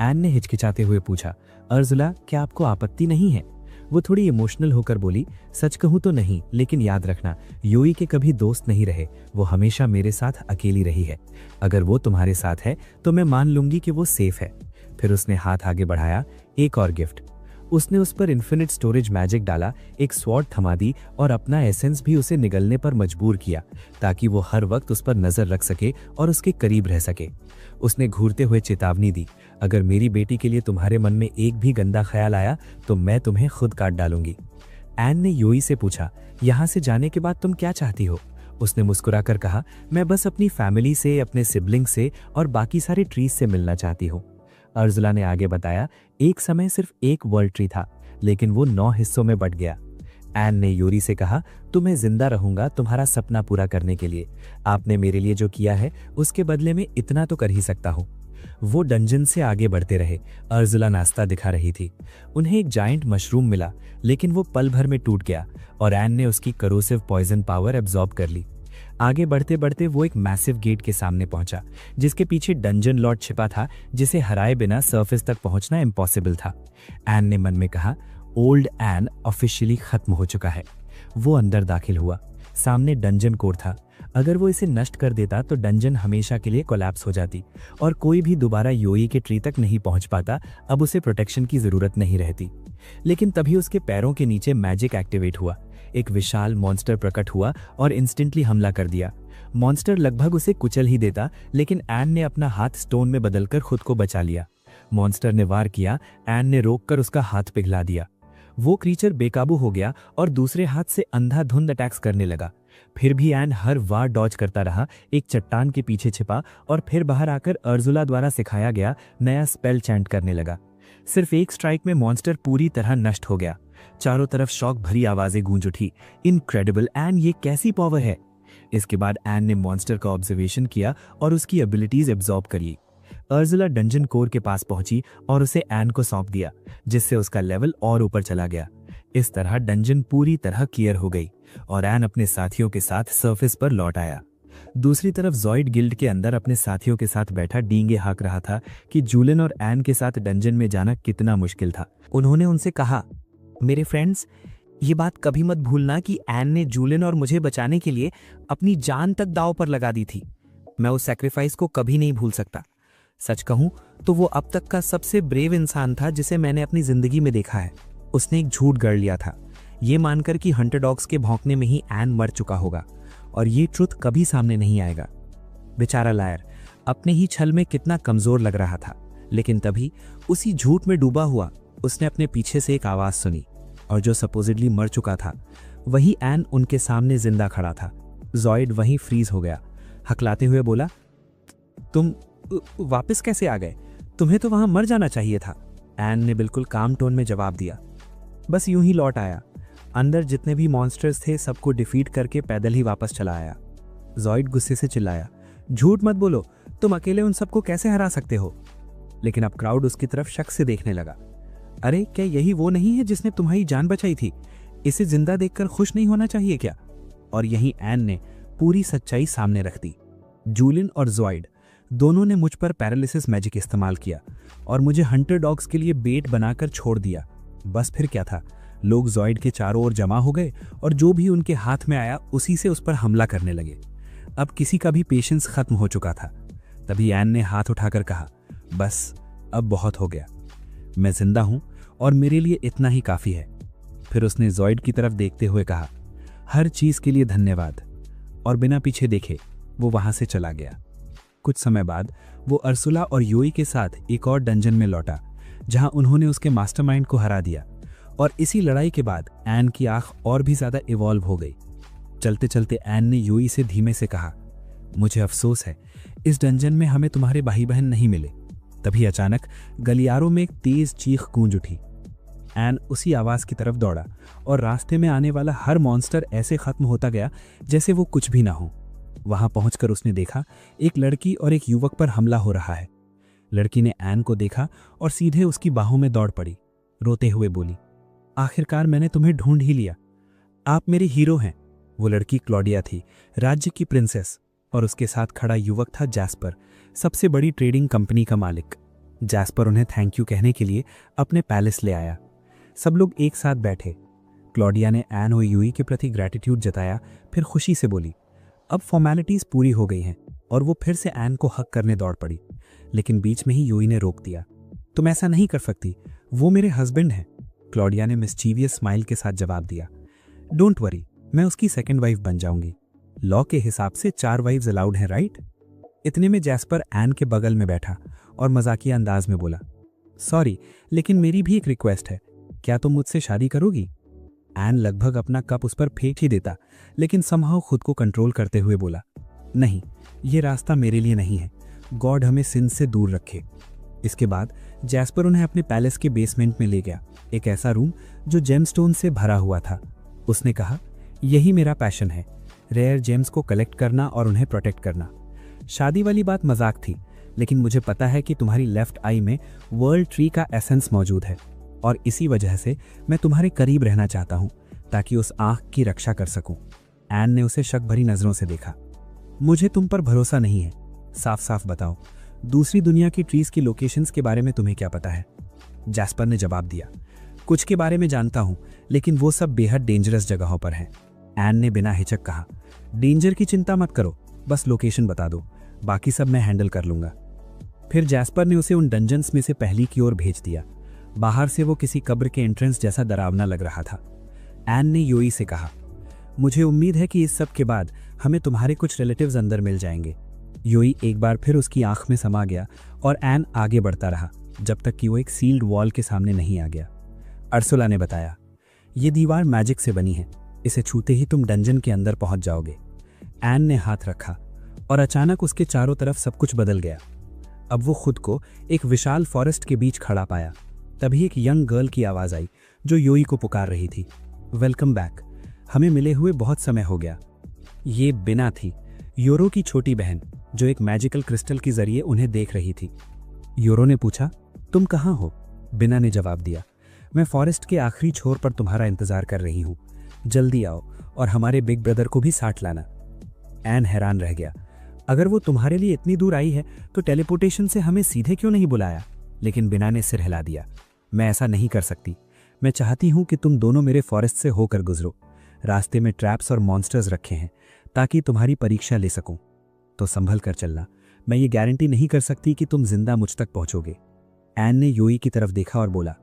S2: एन ने हिचकिचाते हुए पूछा, अर्जुला क्या आपको आपत्ति नहीं है? वो थोड़ी इमोशनल होकर बोली, सच कहूं तो नहीं, लेकिन याद रखना योई के कभी दोस्त नहीं रहे, वो हमेशा मेरे साथ अकेली रही है। अगर वो तुम्हारे साथ है तो मैं मान लूंगी कि वो सेफ है। फिर उसने हाथ आगे बढ़ाया, एक और गिफ्ट। उसने उस पर इन्फिनिट स्टोरेज मैजिक डाला, एक स्वॉर्ड थमा दी और अपना एसेंस भी उसे निगलने पर मजबूर किया, ताकि वो हर वक्त उस पर नजर रख सके और उसके करीब रह सके। उसने घूरते हुए चेतावनी दी, अगर मेरी बेटी के लिए तुम्हारे मन में एक भी गंदा ख्याल आया तो मैं तुम्हें खुद काट डालूंगी। एन ने योई से पूछा, यहाँ से जाने के बाद तुम क्या चाहती हो? उसने मुस्कुराकर कहा, मैं बस अपनी फैमिली से, अपने सिबलिंग से और बाकी सारे ट्रीज से मिलना चाहती हूँ। अर्जुला ने आगे बताया, एक समय सिर्फ एक वर्ल्ड ट्री था, लेकिन वो 9 हिस्सों में बट गया। एन ने योरी से कहा, तो मैं जिंदा रहूंगा तुम्हारा सपना पूरा करने के लिए। आपने मेरे लिए जो किया है उसके बदले में इतना तो कर ही सकता हूँ। वो डंजन से आगे बढ़ते रहे। अर्जुला नाश्ता दिखा रही थी। उन्हें एक जायंट मशरूम मिला, लेकिन वो पल भर में टूट गया और एन ने उसकी करोसिव पॉइजन पावर एब्जॉर्ब कर ली। आगे बढ़ते बढ़ते वो एक मैसिव गेट के सामने पहुंचा, जिसके पीछे डंजन लॉर्ड छिपा था, जिसे हराए बिना सरफेस तक पहुंचना इम्पॉसिबल था। एन ने मन में कहा, ओल्ड एन ऑफिशियली खत्म हो चुका है। वो अंदर दाखिल हुआ। सामने डंजन कोर था। अगर वो इसे नष्ट कर देता तो डंजन हमेशा के लिए कोलैप्स हो जाती और कोई भी दोबारा योई के ट्री तक नहीं पहुंच पाता। अब उसे प्रोटेक्शन की जरूरत नहीं रहती। लेकिन तभी उसके पैरों के नीचे मैजिक एक्टिवेट हुआ। एक विशाल मॉन्स्टर प्रकट हुआ और इंस्टेंटली हमला कर दिया। मॉन्स्टर लगभग उसे कुचल ही देता, लेकिन एन ने अपना हाथ स्टोन में बदलकर खुद को बचा लिया। मॉन्स्टर ने वार किया, एन ने रोककर उसका हाथ पिघला दिया। वो क्रीचर बेकाबू हो गया और दूसरे हाथ से अंधाधुंध अटैक्स करने लगा। फिर भी एन हर वार डॉज करता रहा, एक चट्टान के पीछे छिपा और फिर बाहर आकर अर्जुला द्वारा सिखाया गया नया स्पेल चैंट करने लगा। सिर्फ एक स्ट्राइक में मॉन्स्टर पूरी तरह नष्ट हो गया। चारों तरफ शौक भरी आवाजें गूंज उठी, इनक्रेडिबल एन, ये कैसी पावर है? इसके बाद एन ने मॉन्स्टर का ऑब्जर्वेशन किया और उसकी एबिलिटीज एब्जॉर्ब कर ली। अर्जुला डंजन कोर के पास पहुंची और उसे एन को सौंप दिया, जिससे उसका लेवल और ऊपर चला गया। इस तरह डंजन पूरी तरह क्लियर हो गई और एन अपने साथियों के साथ सरफेस पर लौट आया। दूसरी तरफ जॉइड गिल्ड के अंदर अपने साथियों के साथ बैठा डींगे हाँक रहा था कि जूलियन और एन के साथ डंजन में जाना कितना मुश्किल था। उन्होंने उनसे कहा, मेरे फ्रेंड्स, ये बात कभी मत भूलना कि एन ने जूलियन और मुझे बचाने के लिए अपनी जान तक दांव पर लगा दी थी। मैं उस सैक्रिफाइस को कभी नहीं भूल सकता। सच कहूं तो वो अब तक का सबसे ब्रेव इंसान था जिसे मैंने अपनी जिंदगी में देखा है। उसने एक झूठ गढ़ लिया था, ये मानकर कि हंटर डॉग्स के भौंकने में ही एन मर चुका होगा और ये ट्रुथ कभी सामने नहीं आएगा। बेचारा लायर अपने ही छल में कितना कमजोर लग रहा था। लेकिन तभी उसी झूठ में डूबा हुआ उसने अपने पीछे से एक आवाज सुनी और जो सपोजिडली मर चुका था वही एन उनके सामने जिंदा खड़ा था। जॉइड वहीं फ्रीज हो गया, हकलाते हुए बोला, तुम वापस कैसे आ गए? तुम्हें तो वहां मर जाना चाहिए था। एन ने बिल्कुल काम टोन में जवाब दिया, बस यूं ही लौट आया। अंदर जितने भी मॉन्स्टर्स थे सबको डिफीट करके पैदल ही वापस चला आया। जॉइड गुस्से से चिल्लाया, झूठ मत बोलो, तुम अकेले उन सबको कैसे हरा सकते हो? लेकिन अब क्राउड उसकी तरफ शक से देखने लगा। अरे क्या यही वो नहीं है जिसने तुम्हारी जान बचाई थी? इसे जिंदा देखकर खुश नहीं होना चाहिए क्या? और यहीं एन ने पूरी सच्चाई सामने रख दी। जूलिन और जॉइड दोनों ने मुझ पर पैरालिसिस मैजिक इस्तेमाल किया और मुझे हंटर डॉग्स के लिए बेट बनाकर छोड़ दिया। बस फिर क्या था, लोग जॉइड के चारों ओर जमा हो गए और जो भी उनके हाथ में आया उसी से उस पर हमला करने लगे। अब किसी का भी पेशेंस खत्म हो चुका था। तभी एन ने हाथ उठाकर कहा, बस अब बहुत हो गया, मैं जिंदा हूं और मेरे लिए इतना ही काफी है। फिर उसने जॉइड की तरफ देखते हुए कहा, हर चीज के लिए धन्यवाद, और बिना पीछे देखे वो वहां से चला गया। कुछ समय बाद वो अर्सुला और योई के साथ एक और डंजन में लौटा जहां उन्होंने उसके मास्टरमाइंड को हरा दिया। और इसी लड़ाई के बाद एन की आंख और भी ज्यादा इवॉल्व हो गई। चलते चलते एन ने योई से धीमे से कहा, मुझे अफसोस है, इस डंजन में हमें तुम्हारे भाई बहन नहीं मिले। तभी अचानक गलियारों में एक तेज चीख गूंज उठी। एन उसी आवाज की तरफ दौड़ा और रास्ते में आने वाला हर मॉन्स्टर ऐसे खत्म होता गया जैसे वो कुछ भी ना हो। वहां पहुंचकर उसने देखा एक लड़की और एक युवक पर हमला हो रहा है। लड़की ने एन को देखा और सीधे उसकी बाहों में दौड़ पड़ी। रोते हुए बोली, आखिरकार मैंने तुम्हें ढूंढ ही लिया, आप मेरे हीरो हैं। वो लड़की क्लॉडिया थी, राज्य की प्रिंसेस, और उसके साथ खड़ा युवक था जैस्पर, सबसे बड़ी ट्रेडिंग कंपनी का मालिक। जैस्पर उन्हें थैंक यू कहने के लिए अपने पैलेस ले आया। सब लोग एक साथ बैठे। क्लॉडिया ने एन और यूई के प्रति ग्रैटिट्यूड जताया, फिर खुशी से बोली, अब फॉर्मेलिटीज पूरी हो गई हैं, और वो फिर से एन को हक करने दौड़ पड़ी। लेकिन बीच में ही यूई ने रोक दिया, तुम ऐसा नहीं कर सकती, वो मेरे हस्बैंड हैं। क्लॉडिया ने मिस्चीवियस स्माइल के साथ जवाब दिया, डोंट वरी, मैं उसकी सेकंड वाइफ बन जाऊंगी। लॉ के हिसाब से 4 वाइफ्स अलाउड हैं, राइट? इतने में जैस्पर एन के बगल में बैठा और मजाकिया अंदाज में बोला, सॉरी, लेकिन मेरी भी एक रिक्वेस्ट है, क्या तुम मुझसे शादी करोगी? एन लगभग अपना कप उस पर फेंक ही देता, लेकिन समहाउ खुद को कंट्रोल करते हुए बोला, नहीं, ये रास्ता मेरे लिए नहीं है, गॉड हमें सिन से दूर रखे। इसके बाद जैस्पर उन्हें अपने पैलेस के बेसमेंट में ले गया, एक ऐसा रूम जो जेमस्टोन से भरा हुआ था। उसने कहा, यही मेरा पैशन है, रेयर जेम्स को कलेक्ट करना और उन्हें प्रोटेक्ट करना। शादी वाली बात मजाक थी, लेकिन मुझे पता है कि तुम्हारी लेफ्ट आई में वर्ल्ड ट्री का एसेंस मौजूद है, और इसी वजह से मैं तुम्हारे करीब रहना चाहता हूं ताकि उस आंख की रक्षा कर सकूं। एन ने उसे शक भरी नजरों से देखा। मुझे तुम पर भरोसा नहीं है, साफ साफ बताओ, दूसरी दुनिया की ट्रीज की लोकेशंस के बारे में तुम्हें क्या पता है? जैस्पर ने जवाब दिया, कुछ के बारे में जानता हूं, लेकिन वो सब बेहद डेंजरस जगहों पर हैं। एन ने बिना हिचक कहा, डेंजर की चिंता मत करो, बस लोकेशन बता दो, बाकी सब मैं हैंडल कर लूंगा। फिर जैस्पर ने उसे उन डंजन्स में से पहली की ओर भेज दिया। बाहर से वो किसी कब्र के एंट्रेंस जैसा डरावना लग रहा था। एन ने योई से कहा, मुझे उम्मीद है कि इस सब के बाद हमें तुम्हारे कुछ रिलेटिव्स अंदर मिल जाएंगे। योई एक बार फिर उसकी आंख में समा गया और एन आगे बढ़ता रहा जब तक कि वो एक सील्ड वॉल के सामने नहीं आ गया। अर्सुला ने बताया, ये दीवार मैजिक से बनी है, इसे छूते ही तुम डंजन के अंदर पहुंच जाओगे। एन ने हाथ रखा और अचानक उसके चारों तरफ सब कुछ बदल गया। अब वो खुद को एक विशाल फॉरेस्ट के बीच खड़ा पाया। तभी एक यंग गर्ल की आवाज आई जो योई को पुकार रही थी, वेलकम बैक, हमें मिले हुए बहुत समय हो गया। ये बिना थी, योरो की छोटी बहन, जो एक मैजिकल क्रिस्टल के जरिए उन्हें देख रही थी। योरो ने पूछा, तुम कहाँ हो? बिना ने जवाब दिया, मैं फॉरेस्ट के आखिरी छोर पर तुम्हारा इंतजार कर रही हूँ, जल्दी आओ और हमारे बिग ब्रदर को भी साथ लाना। एन हैरान रह गया, अगर वो तुम्हारे लिए इतनी दूर आई है तो टेलीपोर्टेशन से हमें सीधे क्यों नहीं बुलाया? लेकिन बिना ने सिर हिला दिया, मैं ऐसा नहीं कर सकती, मैं चाहती हूं कि तुम दोनों मेरे फॉरेस्ट से होकर गुजरो। रास्ते में ट्रैप्स और मॉन्स्टर्स रखे हैं ताकि तुम्हारी परीक्षा ले सकूं, तो संभल कर चलना, मैं ये गारंटी नहीं कर सकती कि तुम जिंदा मुझ तक पहुंचोगे। एन ने योई की तरफ देखा और बोला,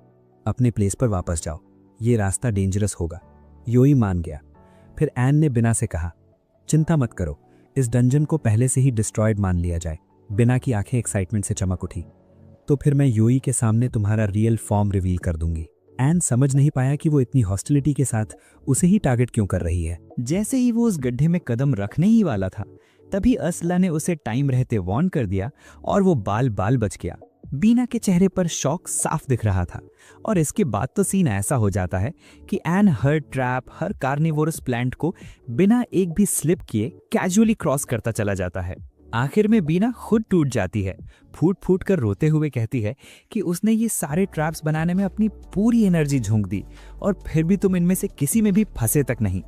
S2: अपने प्लेस पर वापस जाओ, ये रास्ता डेंजरस होगा। योई मान गया। फिर एन ने बिना से कहा, चिंता मत करो, इस डंजन को पहले से ही डिस्ट्रॉयड मान लिया जाए। बिना की आंखें एक्साइटमेंट से चमक उठी, तो फिर मैं योई के सामने तुम्हारा रियल फॉर्म रिवील कर दूंगी। एन समझ नहीं पाया कि वो इतनी हॉस्टिलिटी के साथ उसे ही टारगेट क्यों कर रही है।
S1: जैसे ही वो उस गड्ढे में कदम रखने ही वाला था, तभी असला ने उसे टाइम रहते वार्न कर दिया और वो बाल बाल बच गया। बीना के चेहरे पर शॉक साफ दिख रहा था और इसके बाद तो सीन ऐसा हो जाता है कि एन हर ट्रैप, हर कार्निवोरस प्लांट को बिना एक भी स्लिप किए कैजुअली क्रॉस करता चला जाता है। आखिर में बीना खुद टूट जाती है, फूट फूट कर रोते हुए कहती है कि उसने ये सारे ट्रैप्स बनाने में अपनी पूरी एनर्जी झोंक दी और फिर भी तुम इनमें से किसी में भी फंसे तक नहीं।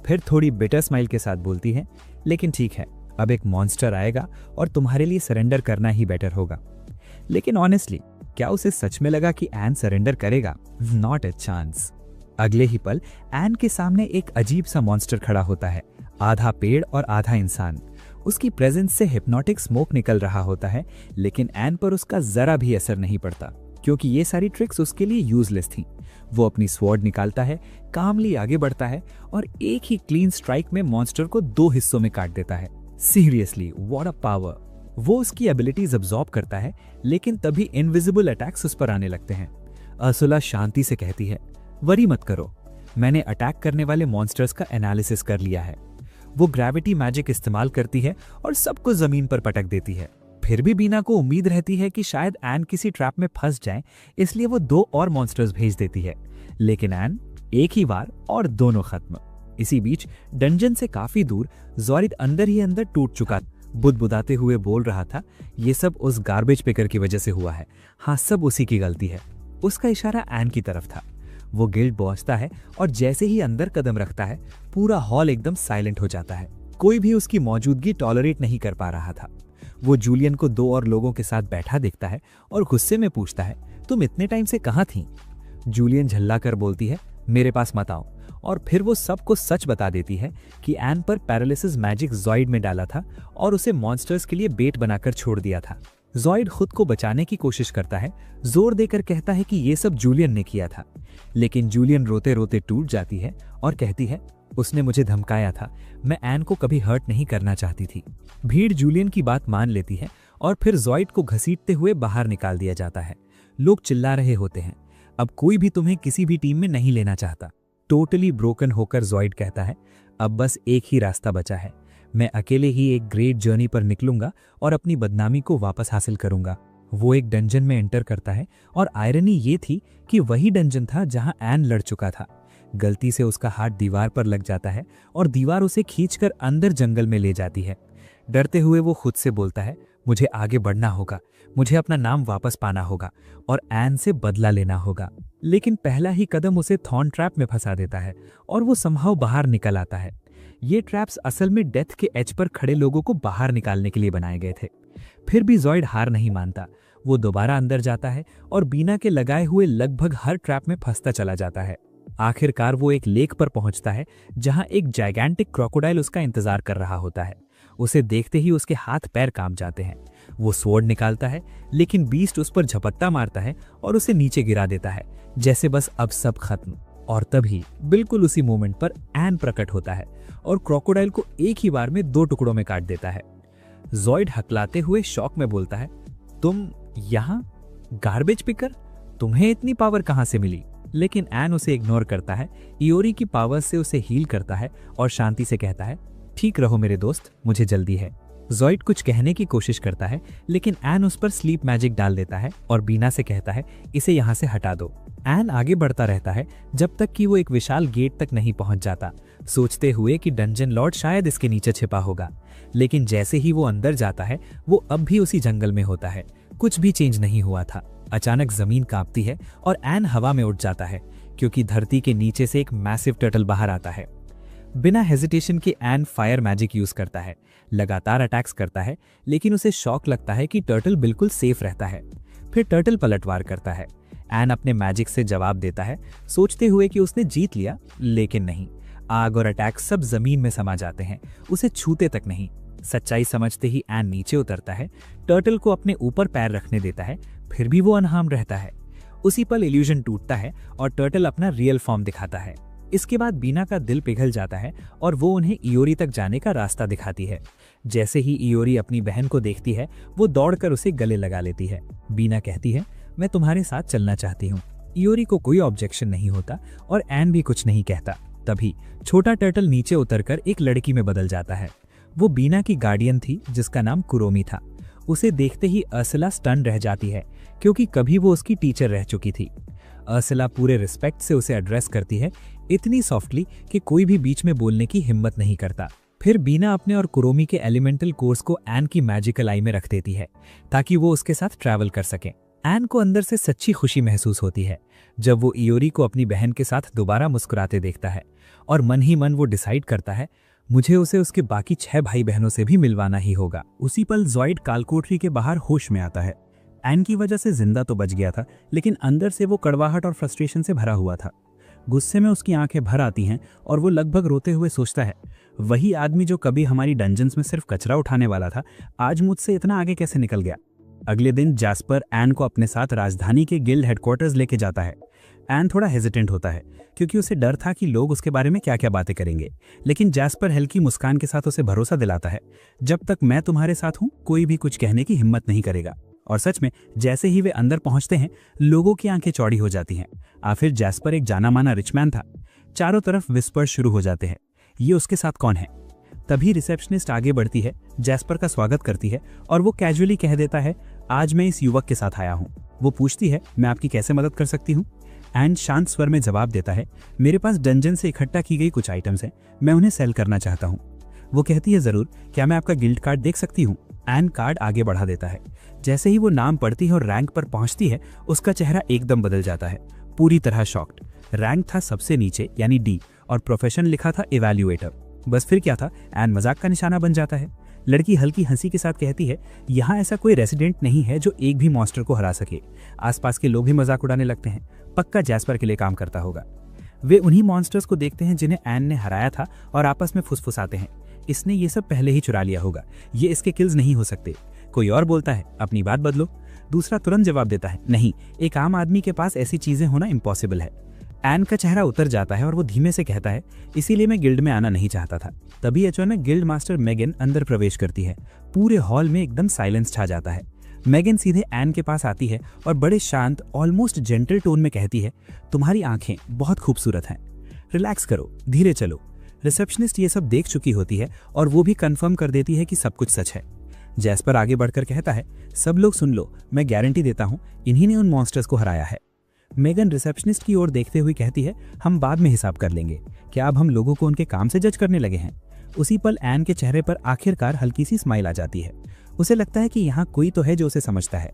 S1: फिर थोड़ी बिटर स्माइल के साथ बोलती है, लेकिन ठीक है, अब एक मॉन्स्टर आएगा और तुम्हारे लिए सरेंडर करना ही बेटर होगा। लेकिन ऑनेस्टली क्या उसे सच में लगा कि एन सरेंडर करेगा? Not a chance. अगले ही पल एन के सामने एक अजीब सा मॉन्स्टर खड़ा होता है, आधा पेड़ और आधा इंसान। उसकी प्रेजेंस से हिप्नोटिक स्मोक निकल रहा होता है, लेकिन एन पर उसका जरा भी असर नहीं पड़ता क्योंकि ये सारी ट्रिक्स उसके लिए यूजलेस थी। वो अपनी स्वॉर्ड निकालता है, कामली आगे बढ़ता है और एक ही क्लीन स्ट्राइक में मॉन्स्टर को 2 हिस्सों में काट देता है। Seriously what a power. वो उसकी एबिलिटीज अब्सॉर्ब करता है, लेकिन तभी इनविजिबल अटैक्स उस पर आने लगते हैं। अर्सुला शांति से कहती है, वरी मत करो, मैंने अटैक करने वाले मॉन्स्टर्स का एनालिसिस कर लिया है। वो ग्रेविटी मैजिक इस्तेमाल करती है और सबको जमीन पर पटक देती है। फिर भी बीना को उम्मीद रहती है कि शायद एन किसी ट्रैप में फंस जाए, इसलिए वो 2 और मॉन्स्टर्स भेज देती है, लेकिन एन एक ही बार और दोनों खत्म। इसी बीच डंजन से काफी दूर ज़ॉइड अंदर ही अंदर टूट चुका, बुदबुदाते हुए बोल रहा था, ये सब उस गार्बेज पिकर की वजह से हुआ है। हाँ, सब उसी की गलती है। उसका इशारा एन की तरफ था। वो गिल्ड पहुंचता है और जैसे ही अंदर कदम रखता है, पूरा हॉल एकदम साइलेंट हो जाता है। कोई भी उसकी मौजूदगी टॉलरेट नहीं कर पा रहा था। वो जूलियन को 2 और लोगों के साथ बैठा देखता है और गुस्से में पूछता है, तुम इतने टाइम से कहाँ थी? जूलियन झल्ला कर बोलती है, मेरे पास मत आओ। और फिर वो सबको सच बता देती है कि एन पर पैरालिसिस मैजिक ज़ॉइड में डाला था और उसे मॉन्स्टर्स के लिए बेट बनाकर छोड़ दिया था। ज़ॉइड खुद को बचाने की कोशिश करता है, जोर देकर कहता है कि ये सब जूलियन ने किया था, लेकिन जूलियन रोते रोते टूट जाती है और कहती है, उसने मुझे धमकाया था, मैं एन को कभी हर्ट नहीं करना चाहती थी। भीड़ जूलियन की बात मान लेती है और फिर ज़ॉइड को घसीटते हुए बाहर निकाल दिया जाता है। लोग चिल्ला रहे होते हैं, अब कोई भी तुम्हें किसी भी टीम में नहीं लेना चाहता। टोटली ब्रोकन होकर ज़ॉइड कहता है, अब बस एक ही रास्ता बचा है, मैं अकेले ही एक ग्रेट जर्नी पर निकलूंगा और अपनी बदनामी को वापस हासिल करूंगा। वो एक डंजन में एंटर करता है और आयरनी ये थी कि वही डंजन था जहां एन लड़ चुका था। गलती से उसका हाथ दीवार पर लग जाता है और दीवार उसे खींचकर अंदर जंगल में ले जाती है। डरते हुए वो खुद से बोलता है, मुझे आगे बढ़ना होगा, मुझे अपना नाम वापस पाना होगा और एन से बदला लेना होगा। लेकिन पहला ही कदम उसे थॉर्न ट्रैप में फंसा देता है और वो समहाउ बाहर निकल आता है। ये ट्रैप्स असल में डेथ के एज पर खड़े लोगों को बाहर निकालने के लिए बनाए गए थे। फिर भी ज़ॉइड हार नहीं मानता। वो दोबारा अंदर जाता है और बीना के लगाए हुए लगभग हर ट्रैप में फंसता चला जाता है। आखिरकार वो एक लेक पर पहुंचता है जहां एक जाइगेंटिक क्रोकोडाइल उसका इंतजार कर रहा होता है। उसे देखते ही उसके हाथ पैर कांप जाते हैं। वो स्वॉर्ड निकालता है, लेकिन बीस्ट उस पर झपट्टा मारता है और उसे नीचे गिरा देता है, जैसे बस अब सब खत्म। और तभी बिल्कुल उसी मोमेंट पर एन प्रकट होता है और क्रोकोडाइल को एक ही बार में 2 टुकड़ों में काट देता है। ज़ॉइड हकलाते हुए शॉक में बोलता है, तुम यहाँ? Garbage picker? तुम्हें इतनी पावर कहाँ से मिली? लेकिन एन उसे इग्नोर करता है, इयोरी की पावर से उसे हील करता है और शांति से कहता है, ठीक रहो मेरे दोस्त, मुझे जल्दी है। ज़ॉइड कुछ कहने की कोशिश करता है, लेकिन एन उस पर स्लीप मैजिक डाल देता है और बीना से कहता है, इसे यहाँ से हटा दो। एन आगे बढ़ता रहता है जब तक कि वो एक विशाल गेट तक नहीं पहुंच जाता, सोचते हुए कि डंजन लॉर्ड शायद इसके नीचे छिपा होगा। लेकिन जैसे ही वो अंदर जाता है, वो अब भी उसी जंगल में होता है, कुछ भी चेंज नहीं हुआ था। अचानक जमीन कांपती है और एन हवा में उड़ जाता है क्योंकि धरती के नीचे से एक मैसिव टर्टल बाहर आता है। बिना हेजिटेशन के एन फायर मैजिक यूज करता है, लगातार अटैक्स करता है, लेकिन उसे शॉक लगता है कि टर्टल बिल्कुल सेफ रहता है। फिर टर्टल पलटवार करता है। एन अपने मैजिक से जवाब देता है, सोचते हुए कि उसने जीत लिया, लेकिन नहीं। आग और अटैक सब जमीन में समा जाते हैं, उसे छूते तक नहीं। सच्चाई समझते ही एन नीचे उतरता है, टर्टल को अपने ऊपर पैर रखने देता है, फिर भी वो अनहार्म रहता है। उसी पल इल्यूजन टूटता है और टर्टल अपना रियल फॉर्म दिखाता है। इसके बाद बीना का दिल पिघल जाता है और वो उन्हें इयोरी तक जाने का रास्ता दिखाती है। जैसे ही इयोरी अपनी बहन को देखती है, वो दौड़कर उसे गले लगा लेती है। बीना कहती है, मैं तुम्हारे साथ चलना चाहती हूँ। इयोरी को कोई ऑब्जेक्शन नहीं होता और एन भी कुछ नहीं कहता। तभी छोटा टर्टल नीचे उतरकर एक लड़की में बदल जाता है। वो बीना की गार्डियन थी जिसका नाम कुरोमी था।
S2: उसे देखते ही अर्सला स्टन रह जाती है, क्योंकि कभी वो उसकी टीचर रह चुकी थी। अर्सला पूरे रिस्पेक्ट से उसे एड्रेस करती है, इतनी सॉफ्टली कि कोई भी बीच में बोलने की हिम्मत नहीं करता। फिर बीना अपने और कुरोमी के एलिमेंटल कोर्स को एन की मैजिकल आई में रख देती है ताकि वो उसके साथ ट्रैवल कर सके। एन को अंदर से सच्ची खुशी महसूस होती है जब वो इयोरी को अपनी बहन के साथ दोबारा मुस्कुराते देखता है, और मन ही मन वो डिसाइड करता है मुझे उसे उसके बाकी 6 भाई बहनों से भी मिलवाना ही होगा। उसी पल ज़ॉइड कालकोठरी के बाहर होश में आता है। एन की वजह से जिंदा तो बच गया था, लेकिन अंदर से वो कड़वाहट और फ्रस्ट्रेशन से भरा हुआ था। गुस्से में उसकी आंखें भर आती हैं और वो लगभग रोते हुए सोचता है, वही आदमी जो कभी हमारी डंजन्स में सिर्फ कचरा उठाने वाला था, आज मुझसे इतना आगे कैसे निकल गया। अगले दिन जैस्पर एन को अपने साथ राजधानी के गिल्ड हेडक्वार्टर्स लेके जाता है। एन थोड़ा हेजिटेंट होता है क्योंकि उसे डर था कि लोग उसके बारे में क्या क्या बातें करेंगे, लेकिन जैस्पर हल्की मुस्कान के साथ उसे भरोसा दिलाता है, जब तक मैं तुम्हारे साथ हूं कोई भी कुछ कहने की हिम्मत नहीं करेगा। और सच में जैसे ही वे अंदर पहुंचते हैं, लोगों की आंखें चौड़ी हो जाती हैं। आखिर जैस्पर एक जाना माना रिचमैन था। चारों तरफ विस्पर्स शुरू हो जाते हैं, ये उसके साथ कौन है। तभी रिसेप्शनिस्ट आगे बढ़ती है, जैस्पर का स्वागत करती है और वो कैजुअली कह देता है, आज मैं इस युवक के साथ आया हूँ। वो पूछती है, मैं आपकी कैसे मदद कर सकती हूँ। एन शांत स्वर में जवाब देता है, मेरे पास डंजन से इकट्ठा की गई कुछ आइटम्स हैं, मैं उन्हें सेल करना चाहता हूँ। वो कहती है, जरूर, क्या मैं आपका गिल्ड कार्ड देख सकती हूँ। एन कार्ड आगे बढ़ा देता है। जैसे ही वो नाम पढ़ती है और रैंक पर पहुंचती है, उसका चेहरा एकदम बदल जाता है, पूरी तरह शॉक्ड। रैंक था सबसे नीचे यानी डी, और प्रोफेशन लिखा था इवैल्यूएटर। बस फिर क्या था, एन मजाक का निशाना बन जाता है। लड़की हल्की हंसी के साथ कहती है, यहाँ ऐसा कोई रेसिडेंट नहीं है जो एक भी मॉन्स्टर को हरा सके। आसपास के लोग भी मजाक उड़ाने लगते हैं, पक्का जैस्पर के लिए काम करता होगा। वे उन्हीं मॉन्स्टर्स को देखते हैं जिन्हें एन ने हराया था और आपस में फुसफुसाते हैं, इसने ये सब पहले ही चुरा लिया होगा, ये इसके किल्स नहीं हो सकते। कोई और बोलता है, अपनी बात बदलो। दूसरा तुरंत जवाब देता है, नहीं, एक आम आदमी के पास ऐसी चीजें होना इम्पॉसिबल है। एन का चेहरा उतर जाता है और वो धीमे से कहता है, इसीलिए मैं गिल्ड में आना नहीं चाहता था। तभी अचानक गिल्ड मास्टर मेगन अंदर प्रवेश करती है। पूरे हॉल में एकदम साइलेंस छा जाता है। मेगन सीधे एन के पास आती है और बड़े शांत, ऑलमोस्ट जेंटल टोन में कहती है, तुम्हारी आंखें बहुत खूबसूरत हैं, रिलैक्स करो, धीरे चलो। रिसेप्शनिस्ट ये सब देख चुकी होती है और वो भी कंफर्म कर देती है कि सब कुछ सच है। जैस्पर आगे बढ़कर कहता है, सब लोग सुन लो, मैं गारंटी देता हूँ इन्हीं ने उन मॉन्स्टर्स को हराया है। मेगन रिसेप्शनिस्ट की ओर देखते हुए कहती है, हम बाद में हिसाब कर लेंगे, क्या अब हम लोगों को उनके काम से जज करने लगे हैं। उसी पल एन के चेहरे पर आखिरकार हल्की सी स्माइल आ जाती है। उसे लगता है कि यहाँ कोई तो है जो उसे समझता है।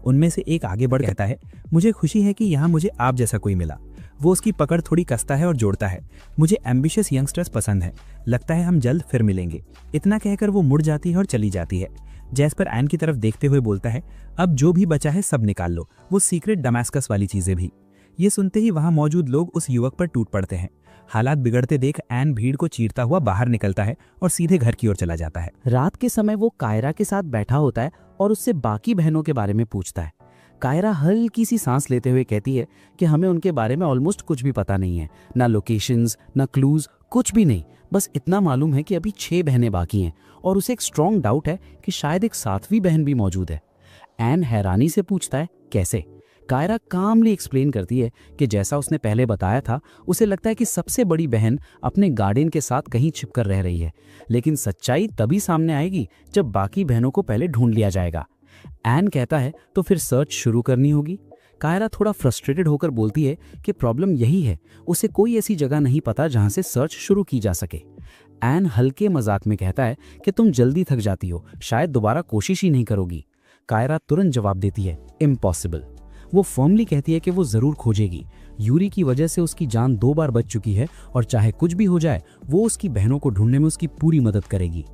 S2: उनमें से एक आगे बढ़ कहता है, मुझे खुशी है कि यहाँ मुझे आप जैसा कोई मिला। वो उसकी पकड़ थोड़ी कसता है और जोड़ता है, मुझे एम्बिशियस यंगस्टर्स पसंद है, लगता है हम जल्द फिर मिलेंगे। इतना कहकर वो मुड़ जाती है और चली जाती है। जैस्पर एन की तरफ देखते हुए बोलता है, अब जो भी बचा है सब निकाल लो, वो सीक्रेट डमास्कस वाली चीजें भी। ये सुनते ही वहां मौजूद लोग उस युवक पर टूट पड़ते हैं। हालात बिगड़ते देख एन भीड़ को चीरता हुआ बाहर निकलता है और सीधे घर की ओर चला जाता है।
S3: रात के समय वो कायरा के साथ बैठा होता है और उससे बाकी बहनों के बारे में पूछता है। कायरा हल्की सी सांस लेते हुए कहती है कि हमें उनके बारे में ऑलमोस्ट कुछ भी पता नहीं है, ना लोकेशंस, ना क्लूज, कुछ भी नहीं। बस इतना मालूम है कि अभी 6 बहनें बाकी हैं और उसे एक स्ट्रॉन्ग डाउट है कि शायद एक 7वीं बहन भी मौजूद है। एन हैरानी से पूछता है, कैसे? कायरा कामली एक्सप्लेन करती है कि जैसा उसने पहले बताया था, उसे लगता है कि सबसे बड़ी बहन अपने गार्डियन के साथ कहीं छिपकर रह रही है, लेकिन सच्चाई तभी सामने आएगी जब बाकी बहनों को पहले ढूंढ लिया जाएगा। एन कहता है, तो फिर सर्च शुरू करनी होगी। कायरा थोड़ा फ्रस्ट्रेटेड होकर बोलती है कि प्रॉब्लम यही है, उसे कोई ऐसी जगह नहीं पता जहां से सर्च शुरू की जा सके। एन हल्के मजाक में कहता है कि तुम जल्दी थक जाती हो, शायद दोबारा कोशिश ही नहीं करोगी। कायरा तुरंत जवाब देती है, इम्पॉसिबल। वो फर्मली कहती है कि वो जरूर खोजेगी। यूरी की वजह से उसकी जान 2 बार बच चुकी है और चाहे कुछ भी हो जाए, वो उसकी बहनों को ढूंढने में उसकी पूरी मदद करेगी।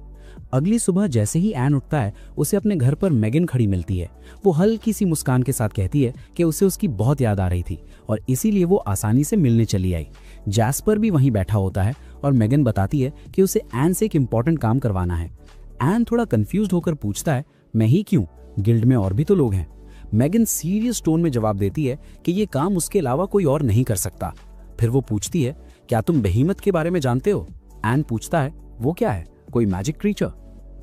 S3: अगली सुबह जैसे ही एन उठता है, उसे अपने घर पर मेगन खड़ी मिलती है। वो हल्की सी मुस्कान के साथ कहती है कि उसे उसकी बहुत याद आ रही थी और इसीलिए वो आसानी से मिलने चली आई। जैस्पर भी वहीं बैठा होता है और मेगन बताती है कि उसे एन से एक इम्पॉर्टेंट काम करवाना है। एन थोड़ा कंफ्यूज्ड होकर पूछता है, मैं ही क्यों? गिल्ड में और भी तो लोग हैं। मेगन सीरियस टोन में जवाब देती है कि ये काम उसके अलावा कोई और नहीं कर सकता। फिर वो पूछती है, क्या तुम बेहीमत के बारे में जानते हो? एन पूछता है, वो क्या है? कोई मैजिक क्रीचर?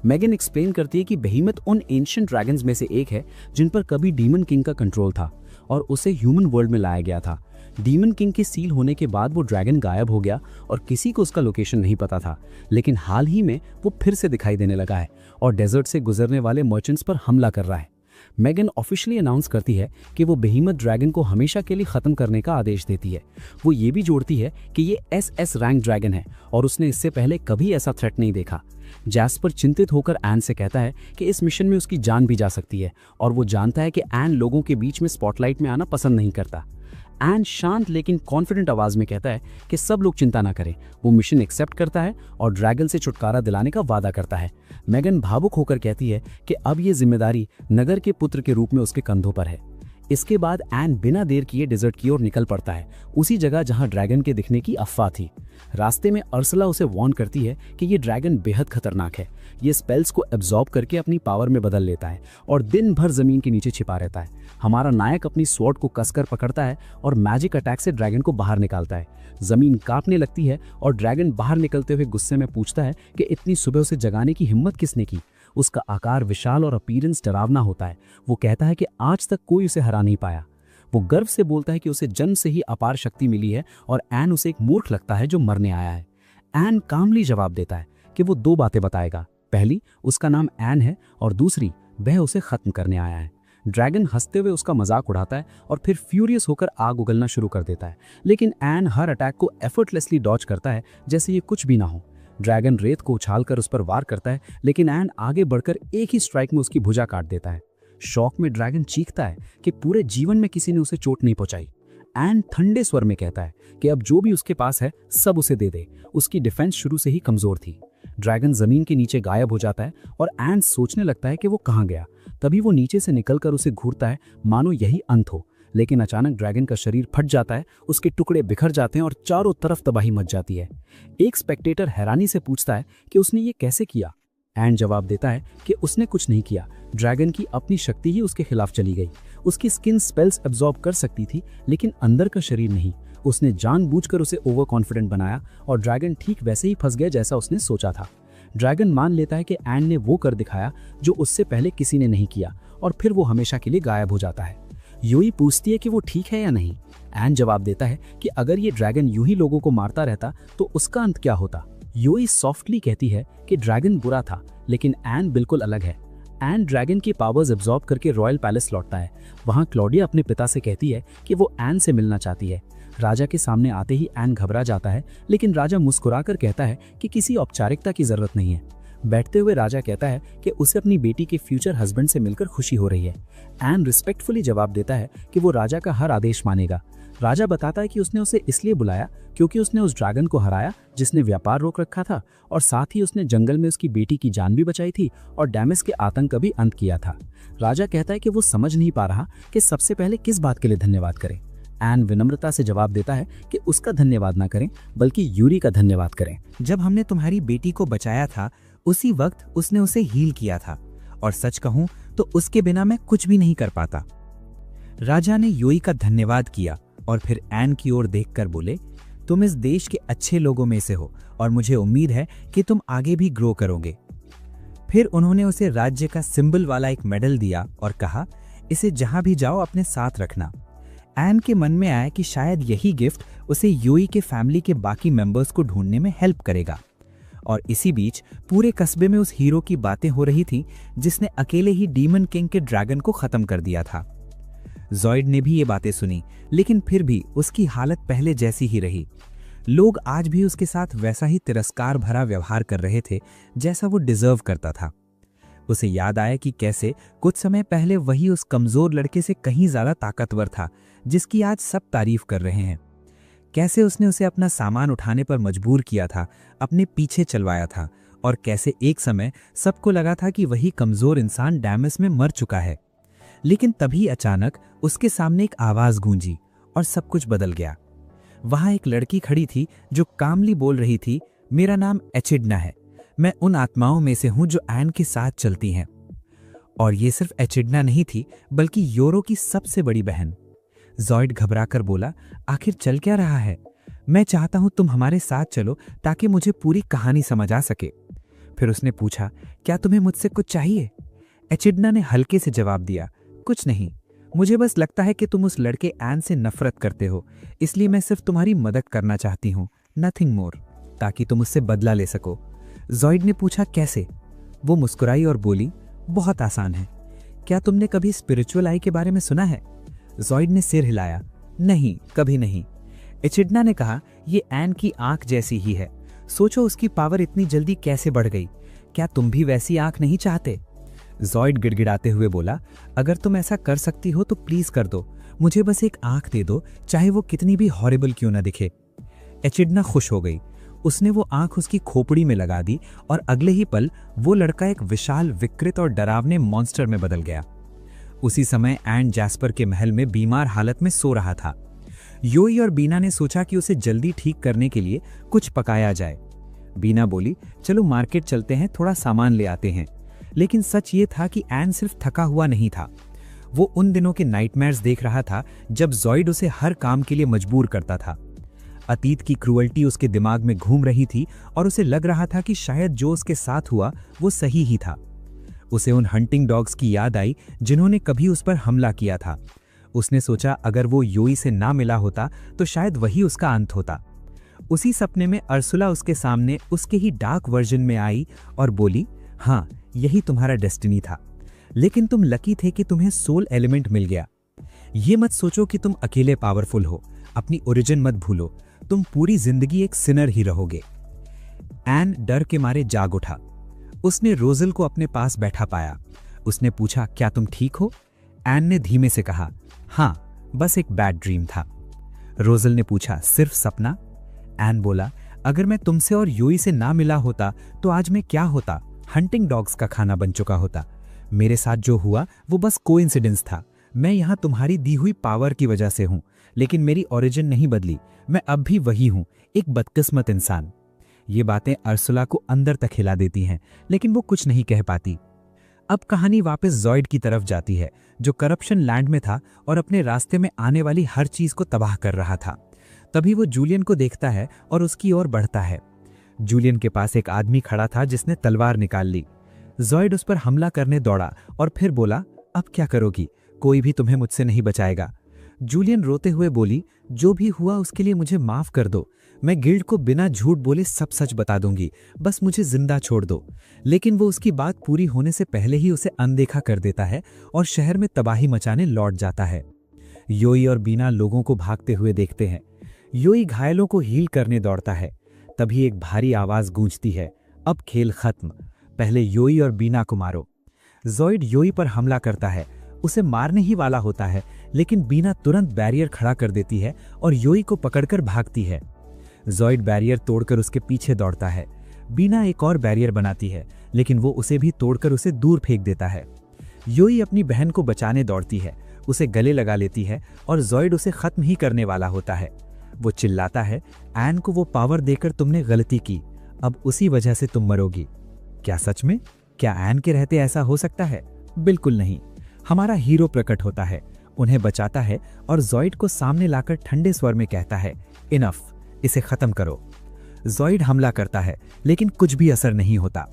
S3: मेगन एक्सप्लेन करती है कि बेहीमत उन एंशिएंट ड्रैगन्स में से एक है जिन पर कभी डीमन किंग का कंट्रोल था और उसे ह्यूमन वर्ल्ड में लाया गया था। डीमन किंग के सील होने के बाद वो ड्रैगन गायब हो गया और किसी को उसका लोकेशन नहीं पता था, लेकिन हाल ही में वो फिर से दिखाई देने लगा है और डेजर्ट से गुजरने वाले मर्चेंट्स पर हमला कर रहा है। मेगन ऑफिशियली अनाउंस करती है कि वो बेहीमथ ड्रैगन को हमेशा के लिए खत्म करने का आदेश देती है। वो ये भी जोड़ती है कि ये SS रैंक ड्रैगन है और उसने इससे पहले कभी ऐसा थ्रेट नहीं देखा। जैस्पर चिंतित होकर एन से कहता है कि इस मिशन में उसकी जान भी जा सकती है और वो जानता है कि एन लोगों के बीच में स्पॉटलाइट में आना पसंद नहीं करता। एन शांत लेकिन कॉन्फिडेंट आवाज में कहता है कि सब लोग चिंता ना करें। वो मिशन एक्सेप्ट करता है और ड्रैगन से छुटकारा दिलाने का वादा करता है। मेगन भावुक होकर कहती है कि अब ये जिम्मेदारी नगर के पुत्र के रूप में उसके कंधों पर है। इसके बाद एन बिना देर किए डेजर्ट की ओर निकल पड़ता है, उसी जगह जहां ड्रैगन के दिखने की अफवाह थी। रास्ते में अर्सला उसे वार्न करती है कि ये ड्रैगन बेहद खतरनाक है। ये स्पेल्स को एब्जॉर्ब करके अपनी पावर में बदल लेता है और दिन भर जमीन के नीचे छिपा रहता है। हमारा नायक अपनी स्वॉर्ड को कसकर पकड़ता है और मैजिक अटैक से ड्रैगन को बाहर निकालता है। जमीन कांपने लगती है और ड्रैगन बाहर निकलते हुए गुस्से में पूछता है कि इतनी सुबह उसे जगाने की हिम्मत किसने की। उसका आकार विशाल और अपीयरेंस डरावना होता है। वो कहता है कि आज तक कोई उसे हरा नहीं पाया। वो गर्व से बोलता है कि उसे जन्म से ही अपार शक्ति मिली है और एन उसे एक मूर्ख लगता है जो मरने आया है। एन कामली जवाब देता है कि वो दो बातें बताएगा। पहली, उसका नाम एन है और दूसरी, वह उसे खत्म करने आया है। ड्रैगन हंसते हुए उसका मजाक उड़ाता है और फिर फ्यूरियस होकर आग उगलना शुरू कर देता है, लेकिन एन हर अटैक को एफर्टलेसली डॉज करता है जैसे ये कुछ भी ना हो। ड्रैगन रेत को उछालकर उस पर वार करता है, लेकिन एन आगे बढ़कर एक ही स्ट्राइक में उसकी भुजा काट देता है। शौक में ड्रैगन चीखता है कि पूरे जीवन में किसी ने उसे चोट नहीं पहुंचाई। एन ठंडे स्वर में कहता है कि अब जो भी उसके पास है सब उसे दे दे। उसकी डिफेंस शुरू से ही कमजोर थी। ड्रैगन जमीन के नीचे गायब हो जाता है और एन सोचने लगता है कि वो कहां गया। तभी वो नीचे से निकलकर उसे घूरता है मानो यही अंत हो, लेकिन अचानक ड्रैगन का शरीर फट जाता है, उसके टुकड़े बिखर जाते हैं और चारों तरफ तबाही मच जाती है। एक स्पेक्टेटर हैरानी से पूछता है कि उसने ये कैसे किया। एन जवाब देता है कि उसने कुछ नहीं किया, ड्रैगन की अपनी शक्ति ही उसके खिलाफ चली गई। उसकी स्किन स्पेल्स एब्जॉर्ब कर सकती थी, लेकिन अंदर का शरीर नहीं। उसने जानबूझकर उसे ओवर कॉन्फिडेंट बनाया और ड्रैगन ठीक वैसे ही फंस गया जैसा उसने सोचा था। ड्रैगन मान लेता है कि एन ने वो कर दिखाया जो उससे पहले किसी ने नहीं किया और फिर वो हमेशा के लिए गायब हो जाता है। यूई पूछती है कि वो ठीक है या नहीं। एन जवाब देता है कि अगर ये ड्रैगन यूं ही लोगों को मारता रहता तो उसका अंत क्या होता। यूई सॉफ्टली कहती है कि ड्रैगन बुरा था, लेकिन एन बिल्कुल अलग है। एन ड्रैगन की पावर्स एब्जॉर्ब करके रॉयल पैलेस लौटता है। वहां क्लॉडिया अपने पिता से कहती है कि वो एन से मिलना चाहती है। राजा के सामने आते ही एन घबरा जाता है, लेकिन राजा मुस्कुराकर कहता है कि किसी औपचारिकता की जरूरत नहीं है। बैठते हुए राजा कहता है कि उसे अपनी बेटी के फ्यूचर हस्बैंड से मिलकर खुशी हो रही है। एन रिस्पेक्टफुली जवाब देता है कि वो राजा का हर आदेश मानेगा। राजा बताता है कि उसने उसे इसलिए बुलाया क्योंकि उसने उस ड्रैगन को हराया जिसने व्यापार रोक रखा था, और साथ ही उसने जंगल में उसकी बेटी की जान भी बचाई थी और डैमेस के आतंक का भी अंत किया था। राजा कहता है कि वो समझ नहीं पा रहा कि सबसे पहले किस बात के लिए धन्यवाद करें। एन विनम्रता से जवाब देता है कि उसका धन्यवाद ना करें, बल्कि यूरी का धन्यवाद करें।
S1: जब हमने तुम्हारी बेटी को बचाया था उसी वक्त उसने उसे हील किया था, और सच कहूं तो उसके बिना मैं कुछ भी नहीं कर पाता। राजा ने यूई का धन्यवाद किया और फिर एन की ओर देखकर बोले, तुम इस देश के अच्छे लोगों में से हो और मुझे उम्मीद है कि तुम आगे भी ग्रो करोगे। फिर उन्होंने उसे राज्य का सिंबल वाला एक मेडल दिया और कहा, इसे जहां भी जाओ अपने साथ रखना। एन के मन में आया कि शायद यही गिफ्ट उसे यूई के फैमिली के बाकी मेंबर्स को ढूंढने में हेल्प करेगा। और इसी बीच पूरे कस्बे में उस हीरो की बातें हो रही थी जिसने अकेले ही डीमन किंग के ड्रैगन को खत्म कर दिया था। जॉइड ने भी ये बातें सुनी, लेकिन फिर भी उसकी हालत पहले जैसी ही रही। लोग आज भी उसके साथ वैसा ही तिरस्कार भरा व्यवहार कर रहे थे जैसा वो डिजर्व करता था। उसे याद आया कि कैसे कुछ समय पहले वही उस कमजोर लड़के से कहीं ज्यादा ताकतवर था जिसकी आज सब तारीफ कर रहे हैं। कैसे उसने उसे अपना सामान उठाने पर मजबूर किया था, अपने पीछे चलवाया था, और कैसे एक समय सबको लगा था कि वही कमजोर इंसान डैमेस में मर चुका है। लेकिन तभी अचानक उसके सामने एक आवाज गूंजी और सब कुछ बदल गया। वहां एक लड़की खड़ी थी जो कामली बोल रही थी, मेरा नाम एचिडना है, मैं उन आत्माओं में से हूं जो एन के साथ चलती हैं। और ये सिर्फ एचिडना नहीं थी, बल्कि योरो की सबसे बड़ी बहन। जॉइड घबराकर बोला, आखिर चल क्या रहा है? मैं चाहता हूं तुम हमारे साथ चलो ताकि मुझे पूरी कहानी समझ आ सके। फिर उसने पूछा, क्या तुम्हें मुझसे कुछ चाहिए? एचिडना ने हल्के से जवाब दिया, कुछ नहीं,
S2: मुझे बस लगता है कि तुम उस लड़के एन से नफरत करते हो, इसलिए मैं सिर्फ तुम्हारी मदद करना चाहती हूँ, नथिंग मोर, ताकि तुम उससे बदला ले सको। जॉइड ने पूछा, कैसे? वो मुस्कुराई और बोली, बहुत आसान है। क्या तुमने कभी स्पिरिचुअल आई के बारे में सुना है? जॉइड ने सिर हिलाया, नहीं, कभी नहीं। एचिडना ने कहा, ये एन की आंख जैसी ही है। सोचो उसकी पावर इतनी जल्दी कैसे बढ़ गई। क्या तुम भी वैसी आंख नहीं चाहते? जॉइड गिड़गिड़ाते हुए बोला, अगर तुम ऐसा कर सकती हो तो प्लीज कर दो। मुझे बस एक आंख दे दो, चाहे वो कितनी भी हॉरिबल क्यों ना दिखे। एचिडना खुश हो गई। उसने वो आंख उसकी खोपड़ी में लगा दी और अगले ही पल वो लड़का एक विशाल, विकृत और डरावने मॉन्स्टर में बदल गया। उसी समय एन जैस्पर के महल में बीमार हालत में सो रहा था। योई और बीना ने सोचा कि उसे जल्दी ठीक करने के लिए कुछ पकाया जाए। बीना बोली, चलो मार्केट चलते हैं, थोड़ा सामान ले आते हैं। लेकिन सच ये था कि एन सिर्फ थका हुआ नहीं था, वो उन दिनों के नाइटमेयर्स देख रहा था जब जॉइड उसे हर काम के लिए मजबूर करता था। अतीत की क्रूअल्टी उसके दिमाग में घूम रही थी और उसे लग रहा था कि शायद जो उसके साथ हुआ वो सही ही था। उसे उन हंटिंग डॉग्स की याद आई जिन्होंने कभी उस पर हमला किया था। उसने सोचा अगर वो योई से ना मिला होता तो शायद वही उसका अंत होता। उसी सपने में अर्सुला उसके सामने उसके ही डार्क वर्जन में आई और बोली, हाँ, यही तुम्हारा डेस्टिनी था, लेकिन तुम लकी थे कि तुम्हें सोल एलिमेंट मिल गया। ये मत सोचो कि तुम अकेले पावरफुल हो, अपनी ओरिजिन मत भूलो, तुम पूरी जिंदगी एक सिनर ही रहोगे। एन डर के मारे जाग उठा। उसने रोजल को अपने पास बैठा पाया। उसने पूछा, क्या तुम ठीक हो? एन ने धीमे से कहा, हाँ, बस एक बैड ड्रीम था। रोजल ने पूछा, सिर्फ सपना? एन बोला, अगर मैं तुमसे और योई से ना मिला होता तो आज मैं क्या होता? हंटिंग डॉग्स का खाना बन चुका होता। मेरे साथ जो हुआ वो बस कोइंसिडेंस था। मैं यहाँ तुम्हारी दी हुई पावर की वजह से हूँ, लेकिन मेरी ओरिजिन नहीं बदली। मैं अब भी वही हूँ, एक बदकिस्मत इंसान। ये बातें अर्सुला को अंदर तक हिला देती हैं, लेकिन वो कुछ नहीं कह पाती। अब कहानी वापस जॉइड की तरफ जाती है, जो करप्शन लैंड में था और अपने रास्ते में आने वाली हर चीज को तबाह कर रहा था। तभी वो जूलियन को देखता है और उसकी ओर बढ़ता है। जूलियन के पास एक आदमी खड़ा था जिसने तलवार निकाल ली। जॉइड उस पर हमला करने दौड़ा और फिर बोला, अब क्या करोगी? कोई भी तुम्हें मुझसे नहीं बचाएगा। जूलियन रोते हुए बोली, जो भी हुआ उसके लिए मुझे माफ कर दो। मैं गिल्ड को बिना झूठ बोले सब सच बता दूंगी, बस मुझे जिंदा छोड़ दो। लेकिन वो उसकी बात पूरी होने से पहले ही उसे अनदेखा कर देता है और शहर में तबाही मचाने लौट जाता है। योई और बीना लोगों को भागते हुए देखते हैं। योई घायलों को हील करने दौड़ता है। तभी एक भारी आवाज गूंजती है, अब खेल खत्म, पहले योई और बीना को मारो। जॉइड योई पर हमला करता है, उसे मारने ही वाला होता है, लेकिन बीना तुरंत बैरियर खड़ा कर देती है और योई को पकड़कर भागती है। जॉइड बैरियर तोड़कर उसके पीछे दौड़ता है। बीना एक और बैरियर बनाती है, लेकिन वो उसे भी तोड़कर उसे दूर फेंक देता है। योई अपनी बहन को बचाने दौड़ती है, उसे गले लगा लेती है और जॉइड उसे खत्म ही करने वाला होता है। वो चिल्लाता है, एन को वो पावर देकर तुमने गलती की, अब उसी वजह से तुम मरोगी। क्या सच में? क्या एन के रहते ऐसा हो सकता है? बिल्कुल नहीं। हमारा हीरो प्रकट होता है, उन्हें बचाता है और जॉइड को सामने लाकर ठंडे स्वर में कहता है, इनफ, इसे खत्म करो। जॉइड हमला करता है, लेकिन कुछ भी असर नहीं होता।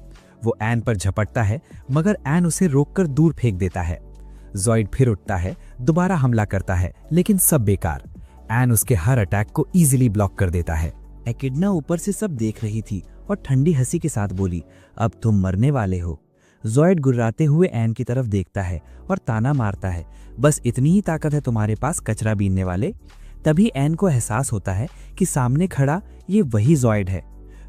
S2: वो एन पर झपटता है, मगर एन उसे रोककर दूर फेंक देता है। जॉइड फिर उठता है, दोबारा हमला करता है, लेकिन सब बेकार। एन उसके हर अटैक को इजीली ब्लॉक कर देता है। एकिडना ऊपर से सब देख रही थी और ठंडी हंसी के साथ बोली, अब तुम मरने वाले हो। जॉइड गुर्राते हुए एन की तरफ देखता है और ताना मारता है, बस इतनी ही ताकत है तुम्हारे पास, कचरा बीनने वाले। तभी एन को एहसास होता है कि सामने खड़ा ये वही जॉइड है।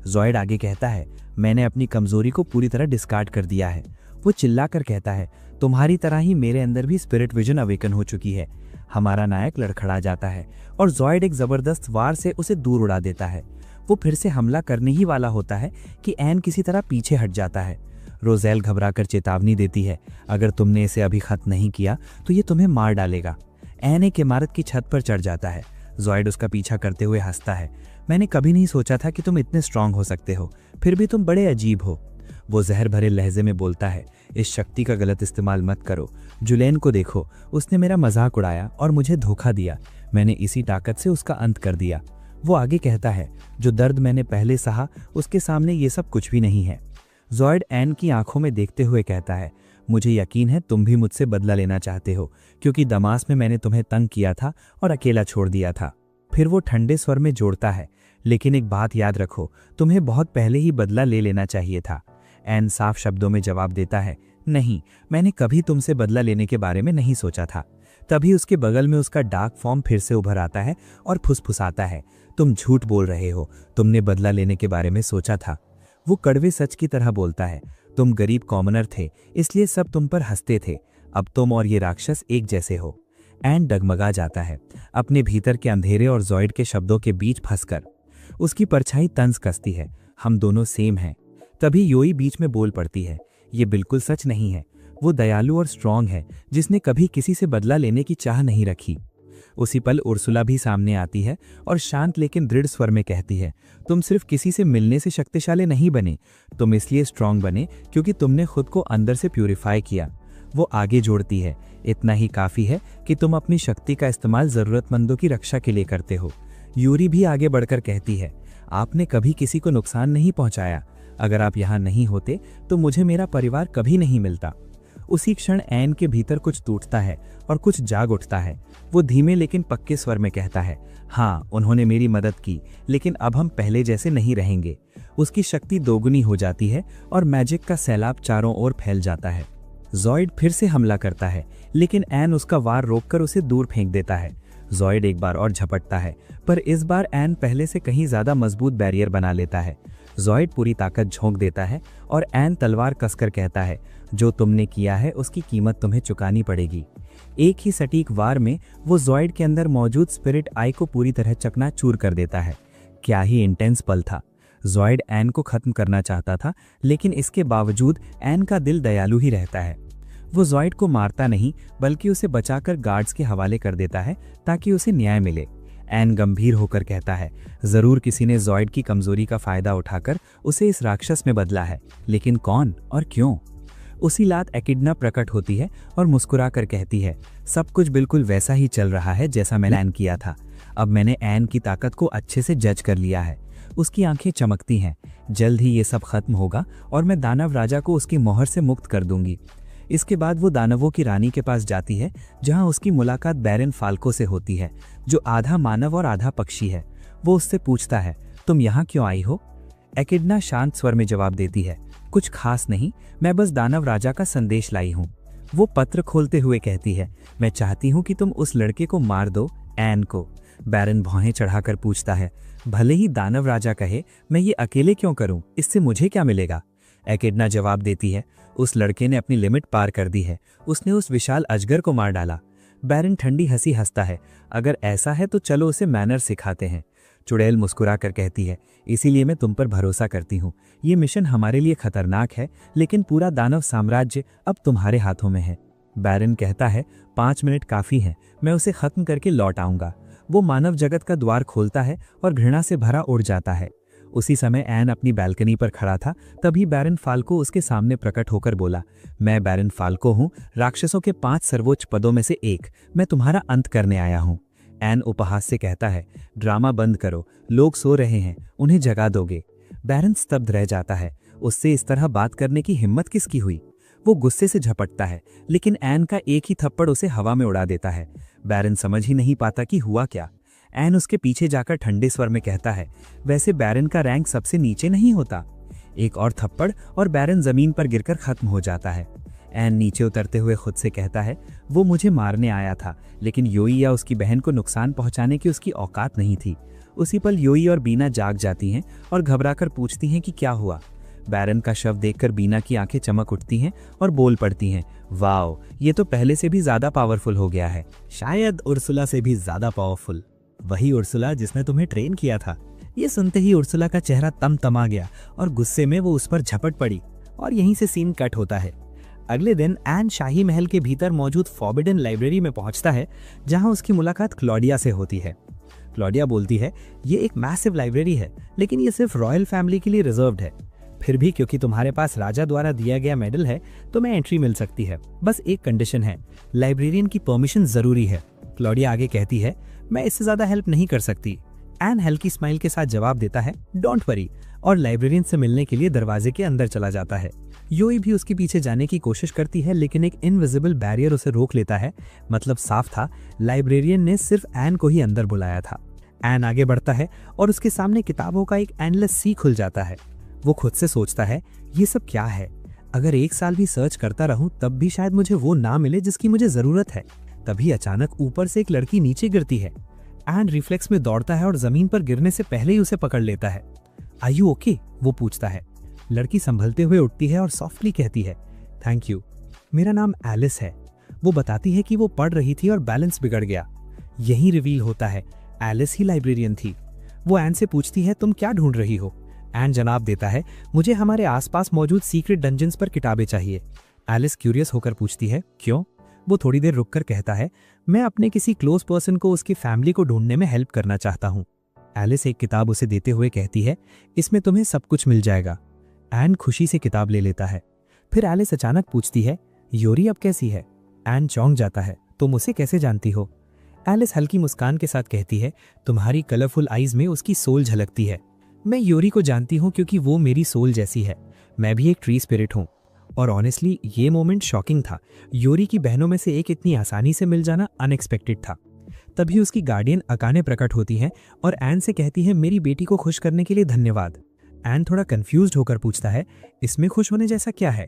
S2: जॉइड आगे कहता है, मैंने अपनी कमजोरी को पूरी तरह डिस्कार्ड कर दिया है। वो चिल्लाकर कहता है, तुम्हारी तरह ही मेरे अंदर भी स्पिरिट विजन अवेकन हो चुकी है। हमारा नायक लड़खड़ा जाता है और जॉइड एक जबरदस्त वार से उसे दूर उड़ा देता है। वो फिर से हमला करने ही वाला होता है कि एन किसी तरह पीछे हट जाता है। रोजेल घबराकर चेतावनी देती है, अगर तुमने इसे अभी खत्म नहीं किया तो ये तुम्हें मार डालेगा। एन एक इमारत की छत पर चढ़ जाता है। जॉइड उसका पीछा करते हुए हंसता है, मैंने कभी नहीं सोचा था कि तुम इतने स्ट्रांग हो सकते हो, फिर भी तुम बड़े अजीब हो। वो जहर भरे लहजे में बोलता है, इस शक्ति का गलत इस्तेमाल मत करो। जुलेन को देखो, उसने मेरा मजाक उड़ाया और मुझे धोखा दिया। मैंने इसी ताकत से उसका अंत कर दिया। वो आगे कहता है, जो दर्द मैंने पहले सहा उसके सामने ये सब कुछ भी नहीं है। जॉइड एन की आंखों में देखते हुए कहता है,
S1: मुझे यकीन है तुम भी मुझसे बदला लेना चाहते हो, क्योंकि दमास में मैंने तुम्हें तंग किया था और अकेला छोड़ दिया था। फिर वो ठंडे स्वर में जोड़ता है, लेकिन एक बात याद रखो, तुम्हें बहुत पहले ही बदला ले लेना चाहिए था। एन साफ शब्दों में जवाब देता है, नहीं, मैंने कभी तुमसे बदला लेने के बारे में नहीं सोचा था। तभी उसके बगल में उसका डार्क फॉर्म फिर से उभर आता है और फुसफुसाता है, तुम झूठ बोल रहे हो, तुमने बदला लेने के बारे में सोचा था। वो कड़वे सच की तरह बोलता है, तुम गरीब कॉमनर थे, इसलिए सब तुम पर हंसते थे। अब तुम और ये राक्षस एक जैसे हो। एन डगमगा जाता है, अपने भीतर के अंधेरे और जॉयड के शब्दों के बीच फंसकर। उसकी परछाई तंज कसती है, हम दोनों सेम हैं। तभी योई बीच में बोल पड़ती है, ये बिल्कुल सच नहीं है। वो दयालु और स्ट्रांग है, जिसने कभी किसी से बदला लेने की चाह नहीं रखी। उसी पल उर्सुला भी सामने आती है और शांत लेकिन दृढ़ स्वर में कहती है, तुम सिर्फ किसी से मिलने से शक्तिशाली नहीं बने, तुम इसलिए स्ट्रांग बने क्योंकि तुमने खुद को अंदर से प्यूरिफाई किया। वो आगे जोड़ती है, इतना ही काफी है कि तुम अपनी शक्ति का इस्तेमाल जरूरतमंदों की रक्षा के लिए करते हो। यूरी भी आगे बढ़कर कहती है, आपने कभी किसी को नुकसान नहीं पहुंचाया। अगर आप यहाँ नहीं होते तो मुझे मेरा परिवार कभी नहीं मिलता। उसी क्षण एन के भीतर कुछ टूटता है और कुछ जाग उठता है। वो धीमे लेकिन पक्के स्वर में कहता है, हाँ, उन्होंने मेरी मदद की, लेकिन अब हम पहले जैसे नहीं रहेंगे। उसकी शक्ति दोगुनी हो जाती है और मैजिक का सैलाब चारों ओर फैल जाता है। जॉयड फिर से हमला करता है, लेकिन एन उसका वार रोककर उसे दूर फेंक देता है। जॉयड एक बार और झपटता है, पर इस बार एन पहले से कहीं ज्यादा मजबूत बैरियर बना लेता है। जॉयड पूरी ताकत झोंक देता है और एन तलवार कसकर कहता है, जो तुमने किया है उसकी कीमत तुम्हें चुकानी पड़ेगी। एक ही सटीक वार में वो जॉयड के अंदर मौजूद स्पिरिट आई को पूरी तरह चकनाचूर कर देता है। क्या ही इंटेंस पल था। जॉयड एन को खत्म करना चाहता था, लेकिन इसके बावजूद एन का दिल दयालु ही रहता है। वो जॉयड को मारता नहीं, बल्कि उसे बचाकर गार्ड्स के हवाले कर देता है ताकि उसे न्याय मिले। एन गंभीर होकर कहता है, जरूर किसी ने जॉयड की कमजोरी का फायदा उठाकर उसे इस राक्षस में बदला है, लेकिन कौन और क्यों? उसी रात एकिडना प्रकट होती है और मुस्कुराकर कहती है, सब कुछ बिल्कुल वैसा ही चल रहा है जैसा मैंने प्लान किया था। अब मैंने एन की ताकत को अच्छे से जज कर लिया है। उसकी आंखें चमकती हैं। जल्द ही ये सब खत्म होगा और मैं दानव राजा को उसकी मोहर से मुक्त कर दूंगी। इसके बाद वो दानवों की रानी के पास जाती है, जहां उसकी मुलाकात बैरन फाल्को से होती है, जो आधा मानव और आधा पक्षी है। वो उससे पूछता है, तुम यहाँ क्यों आई हो? एकिडना शांत स्वर में जवाब देती है, कुछ खास नहीं, मैं बस दानव राजा का संदेश लाई हूँ। वो पत्र खोलते हुए कहती है, मैं चाहती हूँ कि तुम उस लड़के को मार दो, एन को। बैरन भौहें चढ़ाकर पूछता है, भले ही दानव राजा कहे, मैं ये अकेले क्यों करूं? इससे मुझे क्या मिलेगा? एकिडना जवाब देती है, उस लड़के ने अपनी लिमिट पार कर दी है। उसने उस विशाल अजगर को मार डाला। बैरन ठंडी हंसी हंसता है, अगर ऐसा है तो चलो उसे मैनर सिखाते हैं। चुड़ैल मुस्कुरा कर कहती है, इसीलिए मैं तुम पर भरोसा करती हूँ। ये मिशन हमारे लिए खतरनाक है, लेकिन पूरा दानव साम्राज्य अब तुम्हारे हाथों में है। बैरन कहता है, 5 मिनट काफी है, मैं उसे खत्म करके लौट आऊंगा। वो मानव जगत का द्वार खोलता है और घृणा से भरा उड़ जाता है। उसी समय एन अपनी बैल्कनी पर खड़ा था। तभी बैरन फाल्को उसके सामने प्रकट होकर बोला, मैं बैरन फाल्को हूँ, राक्षसों के 5 सर्वोच्च पदों में से एक। मैं तुम्हारा अंत करने आया हूँ। एन उपहास से कहता है, ड्रामा बंद करो, लोग सो रहे हैं, उन्हें जगा दोगे। बैरन स्तब्ध रह जाता है। उससे इस तरह बात करने की हिम्मत किसकी हुई? वो गुस्से से झपटता है, लेकिन एन का एक ही थप्पड़ उसे हवा में उड़ा देता है। बैरन समझ ही नहीं पाता कि हुआ क्या। एन उसके पीछे जाकर ठंडे स्वर में कहता है, वैसे बैरन का रैंक सबसे नीचे नहीं होता। एक और थप्पड़ और बैरन जमीन पर गिरकर खत्म हो जाता है। एन नीचे उतरते हुए खुद से कहता है, वो मुझे मारने आया था, लेकिन योई या उसकी बहन को नुकसान पहुंचाने की उसकी औकात नहीं थी। उसी पल योई और बीना जाग जाती हैं और घबराकर पूछती हैं कि क्या हुआ। बैरन का शव देखकर बीना की आंखें चमक उठती हैं और बोल पड़ती हैं, वाओ, ये तो पहले से भी ज्यादा पावरफुल हो गया है।
S2: शायद उर्सुला से भी ज्यादा पावरफुल। वही उर्सुला जिसने तुम्हें ट्रेन किया था। ये सुनते ही उर्सुला का चेहरा तमतमा गया और गुस्से में वो उस पर झपट पड़ी। और यहीं से सीन कट होता है। अगले दिन एन शाही महल के भीतर मौजूद फॉरबिडन लाइब्रेरी में पहुंचता है, जहां उसकी मुलाकात क्लॉडिया से होती है। क्लॉडिया बोलती है, ये एक मैसिव लाइब्रेरी है, लेकिन ये सिर्फ रॉयल फैमिली के लिए रिजर्व्ड है। फिर भी क्योंकि तुम्हारे पास राजा द्वारा दिया गया मेडल है, तो मैं एंट्री मिल सकती है। बस एक कंडीशन है, लाइब्रेरियन की परमिशन जरूरी है। क्लॉडिया आगे कहती है, मैं इससे ज्यादा हेल्प नहीं कर सकती। एन हल्की स्माइल के साथ जवाब देता है डोंट वरी, और लाइब्रेरियन से मिलने के लिए दरवाजे के अंदर चला जाता है। योई भी उसके पीछे जाने की कोशिश करती है, लेकिन एक इनविजिबल बैरियर उसे रोक लेता है। मतलब साफ था, लाइब्रेरियन ने सिर्फ एन को ही अंदर बुलाया था। एन आगे बढ़ता है और उसके सामने किताबों का एक एंडलेस सी खुल जाता है। वो खुद से सोचता है, ये सब क्या है? अगर 1 साल भी सर्च करता रहूं तब भी शायद मुझे वो ना मिले जिसकी मुझे जरूरत है। तभी अचानक ऊपर से एक लड़की नीचे गिरती है। एन रिफ्लेक्स में दौड़ता है और जमीन पर गिरने से पहले ही उसे पकड़ लेता है। Are you okay? वो पूछता है। लड़की संभलते हुए उठती है और सॉफ्टली कहती है थैंक यू, मेरा नाम एलिस है। वो बताती है कि वो पढ़ रही थी और बैलेंस बिगड़ गया। यही रिवील होता है, एलिस ही लाइब्रेरियन थी। वो एन से पूछती है तुम क्या ढूंढ रही हो? एन जवाब देता है मुझे हमारे आसपास मौजूद सीक्रेट डंजन्स पर किताबें चाहिए। एलिस क्यूरियस होकर पूछती है क्यों? वो थोड़ी देर रुककर कहता है मैं अपने किसी क्लोज पर्सन को उसकी फैमिली को ढूंढने में हेल्प करना चाहता हूँ। एलिस एक किताब उसे देते हुए कहती है इसमें तुम्हें सब कुछ मिल जाएगा। एन खुशी से किताब ले लेता है। फिर एलिस अचानक पूछती है योरी अब कैसी है? एन चौंक जाता है तुम उसे कैसे जानती हो? एलिस हल्की मुस्कान के साथ कहती है तुम्हारी कलरफुल आईज में उसकी सोल झलकती है। मैं योरी को जानती हूँ क्योंकि वो मेरी सोल जैसी है। मैं भी एक ट्री स्पिरिट हूँ। और ऑनेस्टली ये मोमेंट शॉकिंग था। योरी की बहनों में से एक इतनी आसानी से मिल जाना अनएक्सपेक्टेड था। तभी उसकी गार्डियन अकाने प्रकट होती है और एन से कहती है मेरी बेटी को खुश करने के लिए धन्यवाद। एन थोड़ा कंफ्यूज्ड होकर पूछता है इसमें खुश होने जैसा क्या है?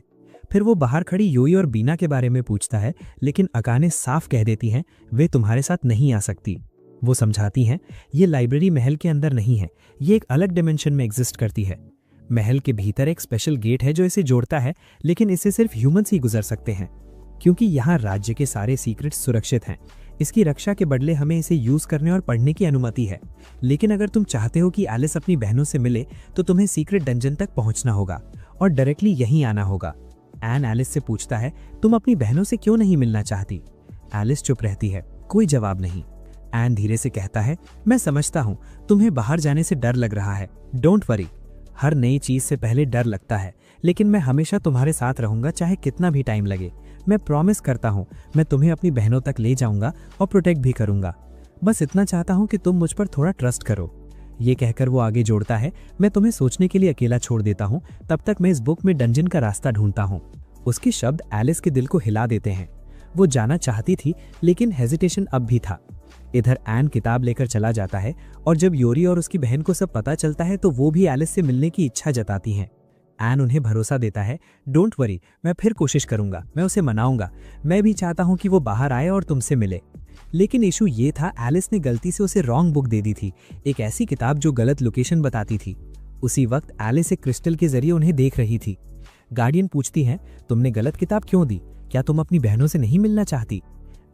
S2: फिर वो बाहर खड़ी योई और बीना के बारे में पूछता है, लेकिन अकाने साफ कह देती हैं वे तुम्हारे साथ नहीं आ सकती। वो समझाती हैं ये लाइब्रेरी महल के अंदर नहीं है, ये एक अलग डिमेंशन में एग्जिस्ट करती है। महल के भीतर एक स्पेशल गेट है जो इसे जोड़ता है, लेकिन इससे सिर्फ ह्यूमंस ही गुजर सकते हैं क्योंकि यहाँ राज्य के सारे सीक्रेट्स सुरक्षित हैं। इसकी रक्षा के बदले हमें इसे यूज करने और पढ़ने की अनुमति है। लेकिन अगर तुम चाहते हो कि एलिस अपनी बहनों से मिले तो तुम्हें सीक्रेट डंजन तक पहुंचना होगा और डायरेक्टली यहीं आना होगा। एन एलिस से पूछता है तुम अपनी बहनों से क्यों नहीं मिलना चाहती? एलिस चुप रहती है, कोई जवाब नहीं। एन धीरे से कहता है मैं समझता हूँ तुम्हें बाहर जाने से डर लग रहा है। डोंट वरी, हर नई चीज से पहले डर लगता है, लेकिन मैं हमेशा तुम्हारे साथ रहूंगा चाहे कितना भी टाइम लगे। मैं प्रॉमिस करता हूँ मैं तुम्हें अपनी बहनों तक ले जाऊंगा और प्रोटेक्ट भी करूंगा। बस इतना चाहता हूँ कि तुम मुझ पर थोड़ा ट्रस्ट करो। ये कहकर वो आगे जोड़ता है मैं तुम्हें सोचने के लिए अकेला छोड़ देता हूँ, तब तक मैं इस बुक में डंजन का रास्ता ढूंढता हूँ। उसके शब्द एलिस के दिल को हिला देते हैं। वो जाना चाहती थी लेकिन हेजिटेशन अब भी था। इधर एन किताब लेकर चला जाता है और जब योरी और उसकी बहन को सब पता चलता है तो वो भी एलिस से मिलने की इच्छा जताती हैं। एन उन्हें भरोसा देता है डोंट वरी, मैं फिर कोशिश करूंगा, मैं उसे मनाऊंगा। मैं भी चाहता हूं कि वो बाहर आए और तुमसे मिले। लेकिन इशू ये था एलिस ने गलती से उसे रॉन्ग बुक दे दी थी, एक ऐसी किताब जो गलत लोकेशन बताती थी। उसी वक्त एलिस एक क्रिस्टल के जरिए उन्हें देख रही थी। गार्डियन पूछती है तुमने गलत किताब क्यों दी? क्या तुम अपनी बहनों से नहीं मिलना चाहती?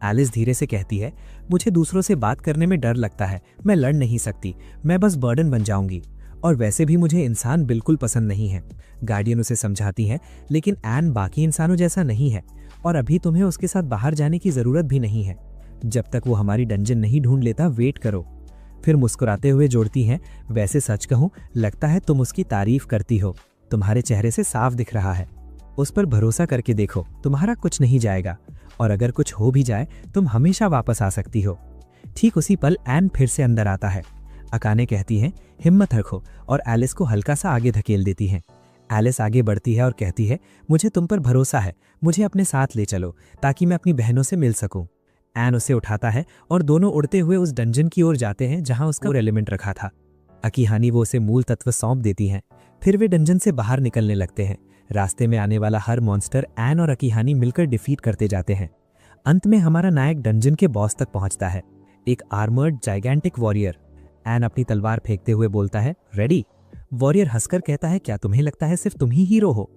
S2: एलिस धीरे से कहती है मुझे दूसरों से बात करने में डर लगता है, मैं लड़ नहीं सकती, मैं बस बर्डन बन जाऊंगी। और वैसे भी मुझे इंसान बिल्कुल पसंद नहीं है। गार्डियन उसे समझाती है लेकिन एन बाकी इंसानों जैसा नहीं है और अभी तुम्हें उसके साथ बाहर जाने की जरूरत भी नहीं है। जब तक वो हमारी डंजन नहीं ढूंढ लेता वेट करो। फिर मुस्कुराते हुए जोड़ती हैं वैसे सच कहूं लगता है तुम उसकी तारीफ करती हो, तुम्हारे चेहरे से साफ दिख रहा है। उस पर भरोसा करके देखो, तुम्हारा कुछ नहीं जाएगा और अगर कुछ हो भी जाए तुम हमेशा वापस आ सकती हो। ठीक उसी पल एन फिर से अंदर आता है। अकाने कहती है हिम्मत रखो और एलिस को हल्का सा आगे धकेल देती हैं। एलिस आगे बढ़ती है और कहती है मुझे तुम पर भरोसा है, मुझे अपने साथ ले चलो ताकि मैं अपनी बहनों से मिल सकूं। एन उसे उठाता है और दोनों उड़ते हुए उस डंजन की ओर जाते हैं जहां उसका एलिमेंट रखा था। अकीहानी वो उसे मूल तत्व सौंप देती हैं। फिर वे डंजन से बाहर निकलने लगते हैं। रास्ते में आने वाला हर मॉन्स्टर एन और अकीहानी मिलकर डिफीट करते जाते हैं। अंत में हमारा नायक डंजन के बॉस तक पहुंचता है, एक आर्मर्ड जाइगेंटिक वॉरियर। एन अपनी तलवार फेंकते हुए बोलता है रेडी। वॉरियर हंसकर कहता है क्या तुम्हें लगता है सिर्फ तुम ही हीरो हो?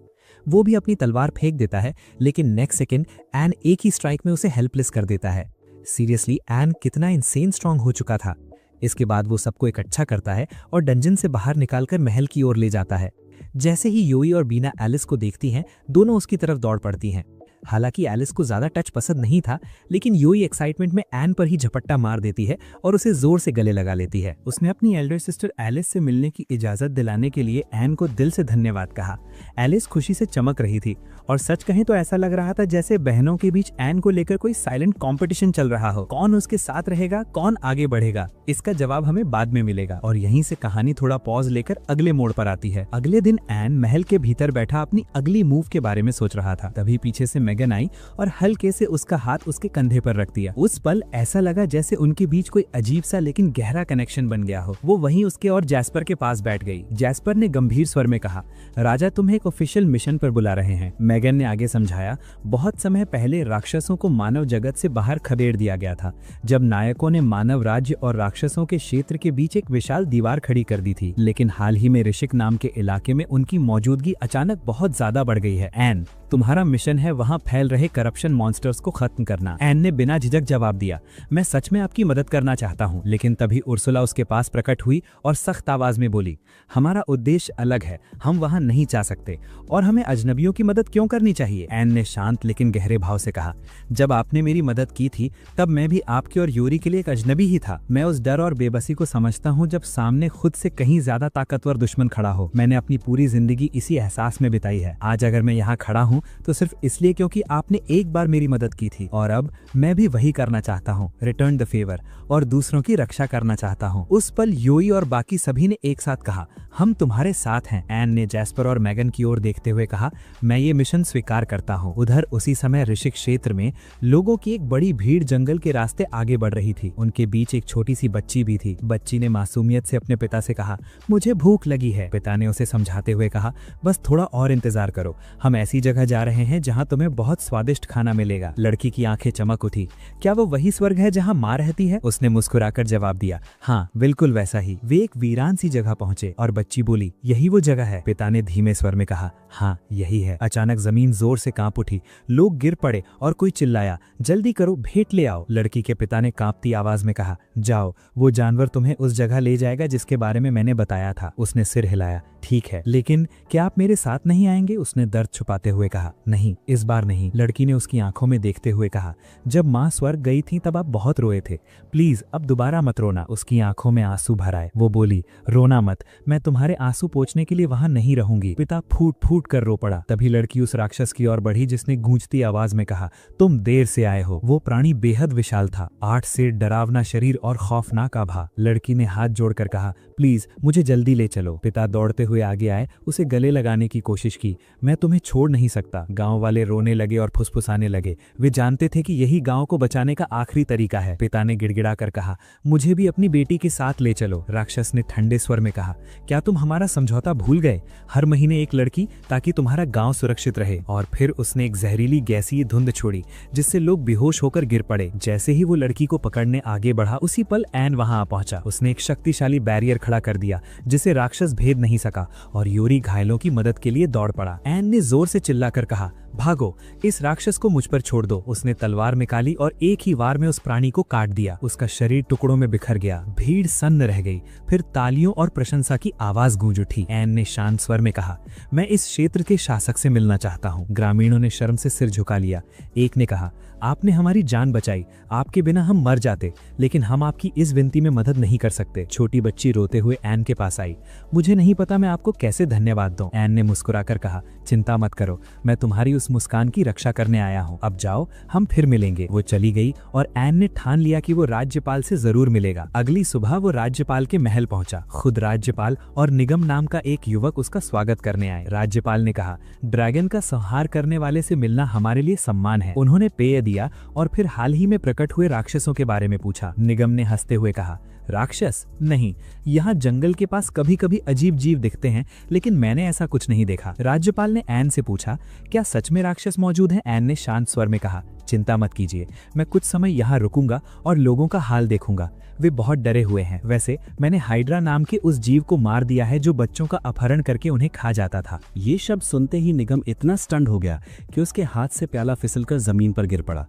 S2: वो भी अपनी तलवार फेंक देता है, लेकिन नेक्स्ट सेकंड एन एक ही स्ट्राइक में उसे हेल्पलेस कर देता है। सीरियसली एन कितना इंसेन स्ट्रांग हो चुका था। इसके बाद वो सबको इकट्ठा करता है और डंजन से बाहर निकालकर महल की ओर ले जाता है। जैसे ही योई और बीना एलिस को देखती हैं, दोनों उसकी तरफ दौड़ पड़ती हैं। हालांकि एलिस को ज्यादा टच पसंद नहीं था, लेकिन यूई एक्साइटमेंट में एन पर ही झपट्टा मार देती है और उसे जोर से गले लगा लेती है। उसने अपनी एल्डर सिस्टर एलिस से मिलने की इजाजत दिलाने के लिए एन को दिल से धन्यवाद कहा। एलिस खुशी से चमक रही थी और सच कहें तो ऐसा लग रहा था जैसे बहनों के बीच एन को लेकर कोई साइलेंट कंपटीशन चल रहा हो। कौन उसके साथ रहेगा, कौन आगे बढ़ेगा, इसका जवाब हमें बाद में मिलेगा। और यहीं से कहानी थोड़ा पॉज लेकर अगले मोड़ पर आती है। अगले दिन एन महल के भीतर बैठा अपनी अगली मूव के बारे में सोच रहा था। तभी पीछे से मेगन आई और हल्के से उसका हाथ उसके कंधे पर रख दिया। उस पल ऐसा लगा जैसे उनके बीच कोई अजीब सा लेकिन गहरा कनेक्शन बन गया हो। वो वहीं उसके और जैस्पर के पास बैठ गई। जैस्पर ने गंभीर स्वर में कहा, राजा तुम्हें एक ऑफिशियल मिशन पर बुला रहे हैं। मेगन ने आगे समझाया, बहुत समय पहले राक्षसों को मानव जगत से बाहर खदेड़ दिया गया था, जब नायकों ने मानव राज्य और राक्षसों के क्षेत्र के बीच एक विशाल दीवार खड़ी कर दी थी। लेकिन हाल ही में ऋषिक नाम के इलाके में उनकी मौजूदगी अचानक बहुत ज्यादा बढ़ गई है। एन, तुम्हारा मिशन है वहां फैल रहे करप्शन मॉन्स्टर्स को खत्म करना। एन ने बिना झिझक जवाब दिया, मैं सच में आपकी मदद करना चाहता हूं। लेकिन तभी उर्सुला उसके पास प्रकट हुई और सख्त आवाज में बोली, हमारा उद्देश्य अलग है, हम वहां नहीं जा सकते और हमें अजनबियों की मदद क्यों करनी चाहिए। एन ने शांत लेकिन गहरे भाव से कहा, जब आपने मेरी मदद की थी तब मैं भी आपके और यूरी के लिए एक अजनबी ही था। मैं उस डर और बेबसी को समझता हूँ जब सामने खुद से कहीं ज्यादा ताकतवर दुश्मन खड़ा हो। मैंने अपनी पूरी जिंदगी इसी एहसास में बिताई है। आज अगर मैं यहाँ खड़ा हूँ तो सिर्फ इसलिए क्योंकि आपने एक बार मेरी मदद की थी और अब मैं भी वही करना चाहता हूँ, रिटर्न द फेवर, और दूसरों की रक्षा करना चाहता हूँ। उस पल यूई और बाकी सभी ने एक साथ कहा, हम तुम्हारे साथ हैं। एन ने जैस्पर और मेगन की ओर देखते हुए कहा, मैं ये मिशन स्वीकार करता हूँ। उधर उसी समय ऋषिक क्षेत्र में लोगों की एक बड़ी भीड़ जंगल के रास्ते आगे बढ़ रही थी। उनके बीच एक छोटी सी बच्ची भी थी। बच्ची ने मासूमियत से अपने पिता से कहा, मुझे भूख लगी है। पिता ने उसे समझाते हुए कहा, बस थोड़ा और इंतजार करो, हम ऐसी जगह जा रहे हैं जहाँ तुम्हें बहुत स्वादिष्ट खाना मिलेगा। लड़की की आंखें चमक उठी। क्या वो वही स्वर्ग है जहाँ माँ रहती है? उसने मुस्कुराकर जवाब दिया, हाँ बिल्कुल वैसा ही। वे एक वीरान सी जगह पहुंचे और बच्ची बोली, यही वो जगह है? पिता ने धीमे स्वर में कहा, हाँ यही है। अचानक जमीन जोर से कांप उठी, लोग गिर पड़े और कोई चिल्लाया, जल्दी करो, भेंट ले आओ। लड़की के पिता ने कांपती आवाज में कहा, जाओ, वो जानवर तुम्हें उस जगह ले जाएगा जिसके बारे में मैंने बताया था। उसने सिर हिलाया, ठीक है, लेकिन क्या आप मेरे साथ नहीं आएंगे? उसने दर्द छुपाते हुए कहा, नहीं, इस बार नहीं। लड़की ने उसकी आंखों में देखते हुए कहा, जब माँ स्वर्ग गई थी तब आप बहुत रोए थे, प्लीज अब दोबारा मत रोना। उसकी आंखों में आंसू भर आए। वो बोली, रोना मत, मैं तुम्हारे आंसू पोंछने के लिए वहां नहीं रहूंगी। पिता फूट फूट कर रो पड़ा। तभी लड़की उस राक्षस की ओर बढ़ी जिसने गूंजती आवाज में कहा, तुम देर से आए हो। वो प्राणी बेहद विशाल था, 8 से डरावना शरीर और खौफनाक आभा। लड़की ने हाथ जोड़कर कहा, प्लीज मुझे जल्दी ले चलो। पिता दौड़ते हुए आगे आए, उसे गले लगाने की कोशिश की। मैं तुम्हें छोड़ नहीं सकता। गांव वाले रोने लगे और फुसफुसाने लगे। वे जानते थे कि यही गांव को बचाने का आखिरी तरीका है। पिता ने गिड़गिड़ा कर कहा, मुझे भी अपनी बेटी के साथ ले चलो। राक्षस ने ठंडे स्वर में कहा, क्या तुम हमारा समझौता भूल गए? हर महीने एक लड़की ताकि तुम्हारा गांव सुरक्षित रहे। और फिर उसने एक जहरीली गैसीय धुंध छोड़ी जिससे लोग बेहोश होकर गिर पड़े। जैसे ही वो लड़की को पकड़ने आगे बढ़ा, उसी पल एन वहां आ पहुंचा। उसने एक शक्तिशाली बैरियर खड़ा कर दिया जिसे राक्षस भेद नहीं सका और यूरी घायलों की मदद के लिए दौड़ पड़ा। एन ने जोर से चिल्लाकर कहा, भागो, इस राक्षस को मुझ पर छोड़ दो। उसने तलवार निकाली और एक ही वार में उस प्राणी को काट दिया। उसका शरीर टुकड़ों में बिखर गया। भीड़ सन्न रह गई। फिर तालियों और प्रशंसा की आवाज गूंज उठी। एन ने शांत स्वर में कहा, मैं इस क्षेत्र के शासक से मिलना चाहता हूँ। ग्रामीणों ने शर्म से सिर झुका लिया। एक ने कहा, आपने हमारी जान बचाई, आपके बिना हम मर जाते, लेकिन हम आपकी इस विनती में मदद नहीं कर सकते। छोटी बच्ची रोते हुए एन के पास आई। मुझे नहीं पता मैं आपको कैसे धन्यवाद दूं। एन ने मुस्कुराकर कहा, चिंता मत करो, मैं तुम्हारी उस मुस्कान की रक्षा करने आया हूँ। अब जाओ, हम फिर मिलेंगे। वो चली गई और एन ने ठान लिया कि वो राज्यपाल से जरूर मिलेगा। अगली सुबह वो राज्यपाल के महल पहुंचा। खुद राज्यपाल और निगम नाम का एक युवक उसका स्वागत करने आए। राज्यपाल ने कहा, ड्रैगन का संहार करने वाले से मिलना हमारे लिए सम्मान है। उन्होंने पेय दिया और फिर हाल ही में प्रकट हुए राक्षसों के बारे में पूछा। निगम ने हंसते हुए कहा, राक्षस नहीं, यहाँ जंगल के पास कभी कभी अजीब जीव दिखते हैं, लेकिन मैंने ऐसा कुछ नहीं देखा। राज्यपाल ने एन से पूछा, क्या सच में राक्षस मौजूद हैं? एन ने शांत स्वर में कहा, चिंता मत कीजिए, मैं कुछ समय यहाँ रुकूंगा और लोगों का हाल देखूंगा। वे बहुत डरे हुए हैं। वैसे मैंने हाइड्रा नाम के उस जीव को मार दिया है जो बच्चों का अपहरण करके उन्हें खा जाता था।
S3: ये शब्द सुनते ही निगम इतना स्टंड हो गया कि उसके हाथ से प्याला फिसलकर जमीन पर गिर पड़ा।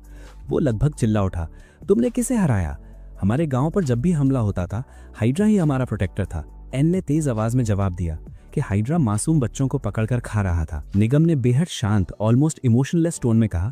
S3: वो लगभग चिल्ला उठा, तुमने किसे हराया? हमारे गांव पर जब भी हमला होता था, हाइड्रा ही हमारा प्रोटेक्टर था। एन ने तेज आवाज में जवाब दिया कि हाइड्रा मासूम बच्चों को पकड़कर खा रहा था। निगम ने बेहद शांत, ऑलमोस्ट इमोशनलेस टोन में कहा,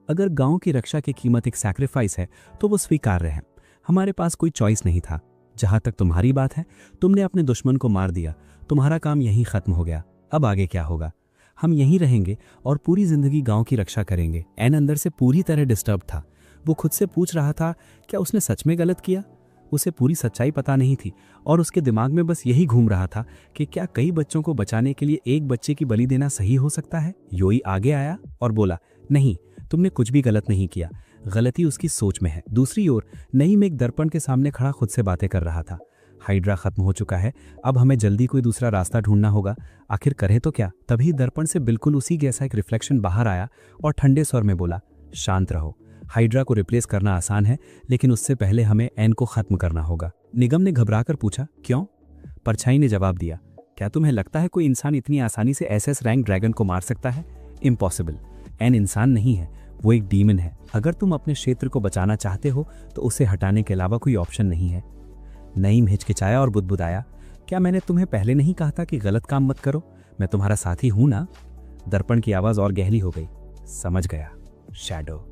S2: अगर गांव की रक्षा की कीमत एक सैक्रिफाइस है तो वो स्वीकार्य है। हमारे पास कोई चॉइस नहीं था। जहां तक तुम्हारी बात है, तुमने अपने दुश्मन को मार दिया, तुम्हारा काम यहीं खत्म हो गया। अब आगे क्या होगा? हम यहीं रहेंगे और पूरी जिंदगी गांव की रक्षा करेंगे। एन अंदर से पूरी तरह डिस्टर्ब था। वो खुद से पूछ रहा था, क्या उसने सच में गलत किया? उसे पूरी सच्चाई पता नहीं थी और उसके दिमाग में बस यही घूम रहा था कि क्या कई बच्चों को बचाने के लिए एक बच्चे की बलि देना सही हो सकता है? योई आगे आया और बोला, नहीं, तुमने कुछ भी गलत नहीं किया। गलती उसकी सोच में है। दूसरी ओर नईम एक दर्पण के सामने खड़ा खुद से बातें कर रहा था। हाइड्रा खत्म हो चुका है, अब हमें जल्दी कोई दूसरा रास्ता ढूंढना होगा। आखिर करें तो क्या? तभी दर्पण से बिल्कुल उसी जैसा एक रिफ्लेक्शन बाहर आया और ठंडे स्वर में बोला, शांत रहो। हाइड्रा को रिप्लेस करना आसान है, लेकिन उससे पहले हमें एन को खत्म करना होगा। निगम ने घबराकर पूछा, क्यों? परछाई ने जवाब दिया, क्या तुम्हें लगता है कोई इंसान इतनी आसानी से एसएस रैंक ड्रैगन को मार सकता है? इम्पॉसिबल। एन इंसान नहीं है, वो एक डीमन है। अगर तुम अपने क्षेत्र को बचाना चाहते हो तो उसे हटाने के अलावा कोई ऑप्शन नहीं है। नईम हिचकिचाया और बुदबुदाया, क्या मैंने तुम्हें पहले नहीं कहा था कि गलत काम मत करो? मैं तुम्हारा साथी हूं ना? दर्पण की आवाज और गहरी हो गई। समझ गया। शैडो।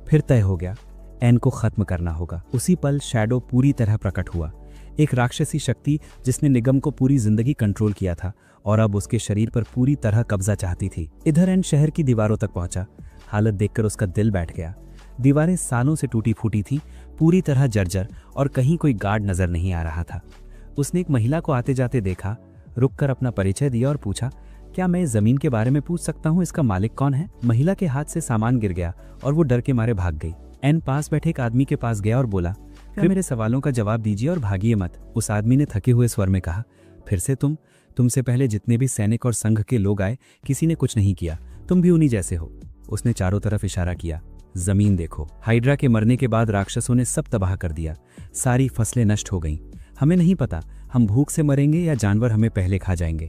S2: फिर तय हो गया, एन को खत्म करना होगा। उसी पल शैडो पूरी तरह प्रकट हुआ, एक राक्षसी शक्ति जिसने निगम को पूरी जिंदगी कंट्रोल किया था और अब उसके शरीर पर पूरी तरह कब्जा चाहती थी। इधर एन शहर की दीवारों तक पहुंचा। हालत देखकर उसका दिल बैठ गया। दीवारें सालों से टूटी फूटी थी, पूरी तरह जर्जर, और कहीं कोई गार्ड नजर नहीं आ रहा था। उसने एक महिला को आते जाते देखा, रुककर अपना परिचय दिया और पूछा, क्या मैं इस जमीन के बारे में पूछ सकता हूँ? इसका मालिक कौन है? महिला के हाथ से सामान गिर गया और वो डर के मारे भाग गई। एन पास बैठे एक आदमी के पास गया और बोला, क्या मेरे सवालों का जवाब दीजिए और भागिए मत। उस आदमी ने थके हुए स्वर में कहा, फिर से तुमसे पहले जितने भी सैनिक और संघ के लोग आए, किसी ने कुछ नहीं किया। तुम भी उन्हीं जैसे हो। उसने चारों तरफ इशारा किया। जमीन देखो। हाइड्रा के मरने के बाद राक्षसों ने सब तबाह कर दिया। सारी फसलें नष्ट हो गईं। हमें नहीं पता हम भूख से मरेंगे या जानवर हमें पहले खा जाएंगे।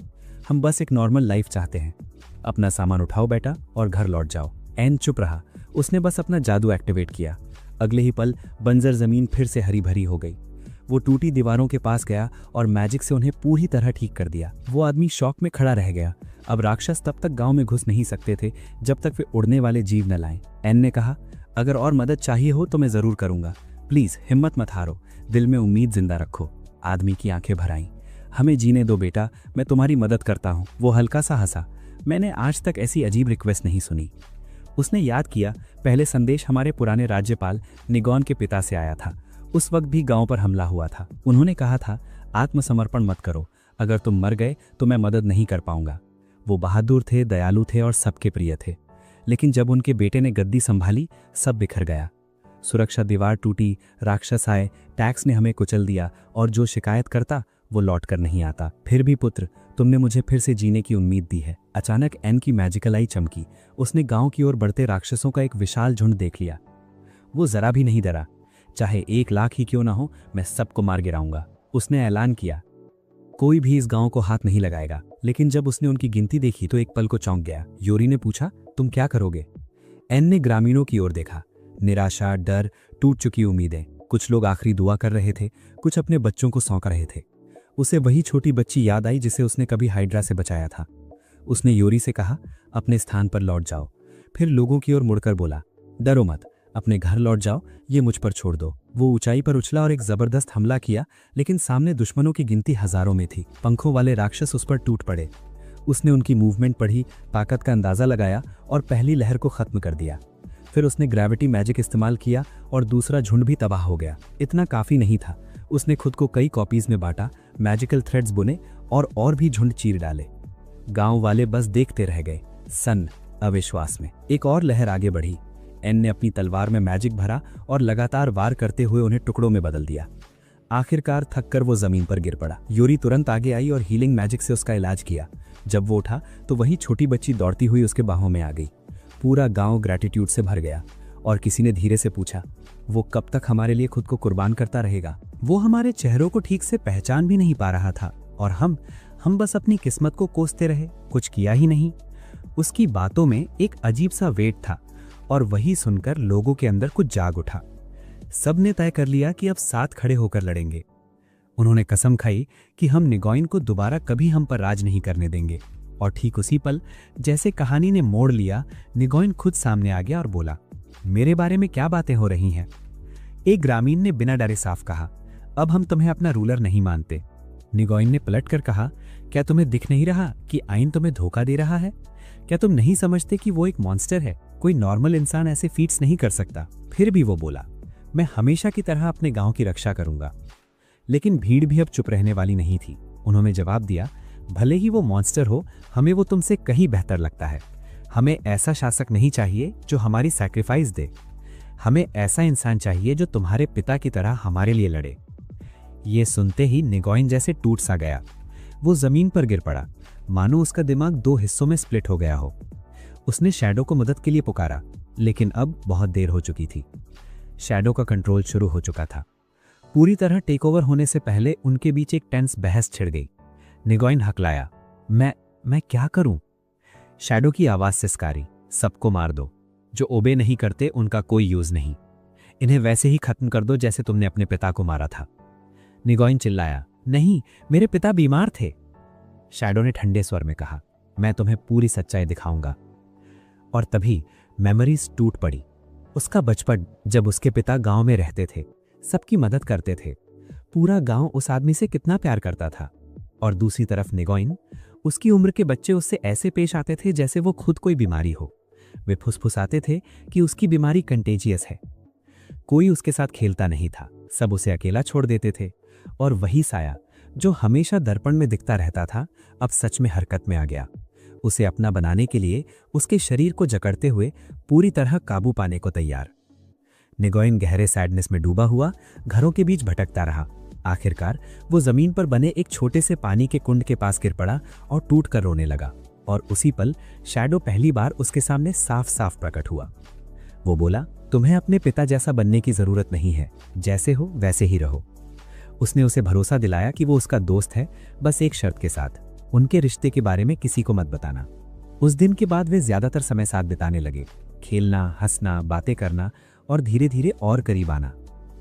S2: हम बस एक नॉर्मल लाइफ चाहते हैं। अपना सामान उठाओ बेटा और घर लौट जाओ। एन चुप रहा। उसने बस अपना जादू एक्टिवेट किया। अगले ही पल बंजर जमीन फिर से हरी भरी हो गई। वो टूटी दीवारों के पास गया और मैजिक से उन्हें पूरी तरह ठीक कर दिया। वो आदमी शॉक में खड़ा रह गया। अब राक्षस तब तक गांव में घुस नहीं सकते थे जब तक वे उड़ने वाले जीव न लाएं। एन ने कहा, अगर और मदद चाहिए हो तो मैं जरूर करूंगा। प्लीज हिम्मत मत हारो, दिल में उम्मीद जिंदा रखो। आदमी की आंखें भर आईं। हमें जीने दो बेटा, मैं तुम्हारी मदद करता हूँ। वो हल्का सा हंसा। मैंने आज तक ऐसी अजीब रिक्वेस्ट नहीं सुनी। उसने याद किया, पहले संदेश हमारे पुराने राज्यपाल निगॉन के पिता से आया था। उस वक्त भी गांव पर हमला हुआ था। उन्होंने कहा था, आत्मसमर्पण मत करो, अगर तुम मर गए तो मैं मदद नहीं कर पाऊंगा। वो बहादुर थे, दयालु थे और सबके प्रिय थे। लेकिन जब उनके बेटे ने गद्दी संभाली, सब बिखर गया। सुरक्षा दीवार टूटी, राक्षस आए, टैक्स ने हमें कुचल दिया और जो शिकायत करता वो लौट कर नहीं आता। फिर भी पुत्र, तुमने मुझे फिर से जीने की उम्मीद दी है। अचानक एन की मैजिकल आई चमकी। उसने गांव की ओर बढ़ते राक्षसों का एक विशाल झुंड देख लिया। वो जरा भी नहीं डरा। चाहे 1 लाख ही क्यों ना हो, मैं सबको मार गिराऊंगा। उसने ऐलान किया, कोई भी इस गांव को हाथ नहीं लगाएगा। लेकिन जब उसने उनकी गिनती देखी तो एक पल को चौंक गया। योरी ने पूछा, तुम क्या करोगे? एन ने ग्रामीणों की ओर देखा। निराशा, डर, टूट चुकी उम्मीदें। कुछ लोग आखिरी दुआ कर रहे थे, कुछ अपने बच्चों को सौंक रहे थे। उसे वही छोटी बच्ची याद आई जिसे उसने कभी हाइड्रा से बचाया था। उसने योरी से कहा, अपने स्थान पर लौट जाओ। फिर लोगों की ओर मुड़कर बोला, डरो मत, अपने घर लौट जाओ, ये मुझ पर छोड़ दो। वो ऊंचाई पर उछला और एक जबरदस्त हमला किया, लेकिन सामने दुश्मनों की गिनती हजारों में थी। पंखों वाले राक्षस उस पर टूट पड़े। उसने उनकी मूवमेंट पढ़ी, ताकत का अंदाजा लगाया और पहली लहर को खत्म कर दिया। फिर उसने ग्रेविटी मैजिक इस्तेमाल किया और दूसरा झुंड भी तबाह हो गया। इतना काफी नहीं था। उसने खुद को कई कॉपीज में बांटा, मैजिकल थ्रेड्स बुने और भी झुंड चीर डाले। गांव वाले बस देखते रह गए, सन्न अविश्वास में। एक और लहर आगे बढ़ी। एन ने अपनी तलवार में मैजिक भरा और लगातार वार करते हुए उन्हें टुकड़ों में बदल दिया। आखिरकार थककर वो जमीन पर गिर पड़ा। योरी तुरंत आगे आई और हीलिंग मैजिक से उसका इलाज किया। जब वो उठा तो वही छोटी बच्ची दौड़ती हुई उसके बाहों में आ गई। पूरा गांव ग्रैटिट्यूड से भर गया और किसी ने धीरे से पूछा, वो कब तक हमारे लिए खुद को कुर्बान करता रहेगा? वो हमारे चेहरों को ठीक से पहचान भी नहीं पा रहा था और हम बस अपनी किस्मत को कोसते रहे, कुछ किया ही नहीं। उसकी बातों में एक अजीब सा वेट था और वही सुनकर लोगों के अंदर कुछ जाग उठा। सबने तय कर लिया कि अब साथ खड़े होकर लड़ेंगे। उन्होंने कसम खाई कि हम निगॉइन को दोबारा कभी हम पर राज नहीं करने देंगे। और ठीक उसी पल, जैसे कहानी ने मोड़ लिया, निगॉइन खुद सामने आ गया और बोला, मेरे बारे में क्या बातें हो रही हैं? एक ग्रामीण ने बिना डरे साफ कहा, अब हम तुम्हें अपना रूलर नहीं मानते। निगोइन ने पलट कर कहा, क्या तुम्हें दिख नहीं रहा कि आइन तुम्हें धोखा दे रहा है? क्या तुम नहीं समझते कि वो एक मॉन्स्टर है? कोई नॉर्मल इंसान ऐसे फीट्स नहीं कर सकता। फिर भी वो बोला, मैं हमेशा की तरह अपने गांव की रक्षा करूंगा। लेकिन भीड़ भी अब चुप रहने वाली नहीं थी। उन्होंने जवाब दिया, भले ही वो मॉन्स्टर हो, हमें वो तुमसे कहीं बेहतर लगता है। हमें ऐसा शासक नहीं चाहिए जो हमारी सैक्रिफाइस दे। हमें ऐसा इंसान चाहिए जो तुम्हारे पिता की तरह हमारे लिए लड़े। ये सुनते ही निगोइन जैसे टूट सा गया। वो जमीन पर गिर पड़ा, मानो उसका दिमाग दो हिस्सों में स्प्लिट हो गया हो। उसने शैडो को मदद के लिए पुकारा, लेकिन अब बहुत देर हो चुकी थी। शैडो का कंट्रोल शुरू हो चुका था। पूरी तरह टेक ओवर होने से पहले उनके बीच एक टेंस बहस छिड़ गई। निगोइन हकलाया, मैं क्या करूं? शैडो की आवाज सिसकारी, सबको मार दो। जो ओबे नहीं करते उनका कोई यूज नहीं। इन्हें वैसे ही खत्म कर दो जैसे तुमने अपने पिता को मारा था। निगोइन चिल्लाया, नहीं, मेरे पिता बीमार थे। शैडो ने ठंडे स्वर में कहा, मैं तुम्हें पूरी सच्चाई दिखाऊंगा। और तभी मेमोरीज टूट पड़ी। उसका बचपन, जब उसके पिता गांव में रहते थे, सबकी मदद करते थे। पूरा गांव उस आदमी से कितना प्यार करता था। और दूसरी तरफ निगोइन, उसकी उम्र के बच्चे उससे ऐसे पेश आते थे जैसे वो खुद कोई बीमारी हो। वे फुसफुसाते थे कि उसकी बीमारी कंटेजियस है। कोई उसके साथ खेलता नहीं था, सब उसे अकेला छोड़ देते थे। और वही साया जो हमेशा दर्पण में दिखता रहता था, अब सच में हरकत में आ गया। उसे अपना बनाने के लिए उसके शरीर को जकड़ते हुए पूरी तरह काबू पाने को तैयार। निगोइन गहरे सैडनेस में डूबा हुआ घरों के बीच भटकता रहा। आखिरकार वो जमीन पर बने एक छोटे से पानी के कुंड के पास गिर पड़ा और टूट कर रोने लगा। और उसी पल शैडो पहली बार उसके सामने साफ साफ प्रकट हुआ। वो बोला, तुम्हें अपने पिता जैसा बनने की जरूरत नहीं है, जैसे हो वैसे ही रहो। उसने उसे भरोसा दिलाया कि वो उसका दोस्त है, बस एक शर्त के साथ, उनके रिश्ते के बारे में किसी को मत बताना। उस दिन के बाद वे ज्यादातर समय साथ बिताने लगे, खेलना, हंसना, बातें करना और धीरे धीरे और करीब आना।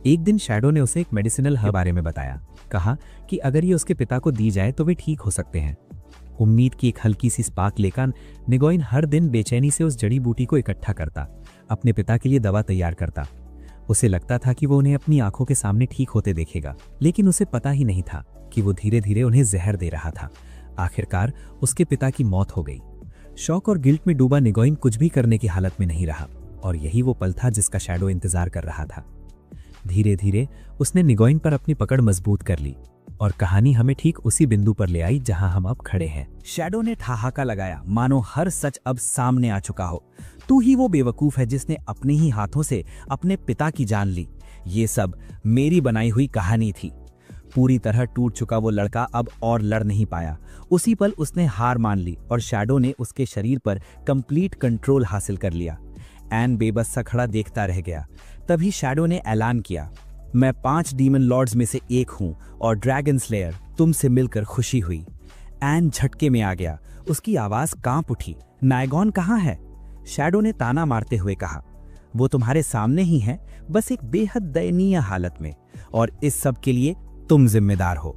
S2: एक दिन शैडो ने उसे एक मेडिसिनल हर्ब बारे में बताया। कहा कि अगर ये उसके पिता को दी जाए तो वे ठीक हो सकते हैं। उम्मीद की एक हल्की सी स्पार्क लेकर निगोइन हर दिन बेचैनी से उस जड़ी बूटी को इकट्ठा करता, अपने पिता के लिए दवा तैयार करता। उसे लगता था कि वो उन्हें अपनी आंखों के सामने ठीक होते देखेगा, लेकिन उसे पता ही नहीं था कि वो धीरे धीरे उन्हें जहर दे रहा था। आखिरकार उसके पिता की मौत हो गई। शौक और गिल्ट में डूबा निगोइन कुछ भी करने की हालत में नहीं रहा, और यही वो पल था जिसका शैडो इंतजार कर रहा था। धीरे धीरे उसने निगोइन पर अपनी पकड़ मजबूत कर ली, और कहानी हमें ठीक उसी बिंदु पर ले आई जहां हम अब खड़े हैं।
S1: शैडो ने ठहाका लगाया, मानो हर सच अब सामने आ चुका हो। तू ही वो बेवकूफ है जिसने अपने ही हाथों से अपने पिता की जान ली। ये सब मेरी बनाई हुई कहानी थी। पूरी तरह टूट चुका वो लड़का अब और लड़ नहीं पाया। उसी पल उसने हार मान ली और शैडो ने उसके शरीर पर कंप्लीट कंट्रोल हासिल कर लिया। एन बेबस सा खड़ा देखता रह गया। तभी शैडो ने ऐलान किया, मैं 5 डीमन लॉर्ड्स में से एक हूं और ड्रैगन स्लेयर, तुमसे मिलकर खुशी हुई। एन झटके में आ गया, उसकी आवाज कांप उठी। नायगॉन कहाँ है? शैडो ने ताना मारते हुए कहा, वो तुम्हारे सामने ही है, बस एक बेहद दयनीय हालत में, और इस सब के लिए तुम जिम्मेदार हो।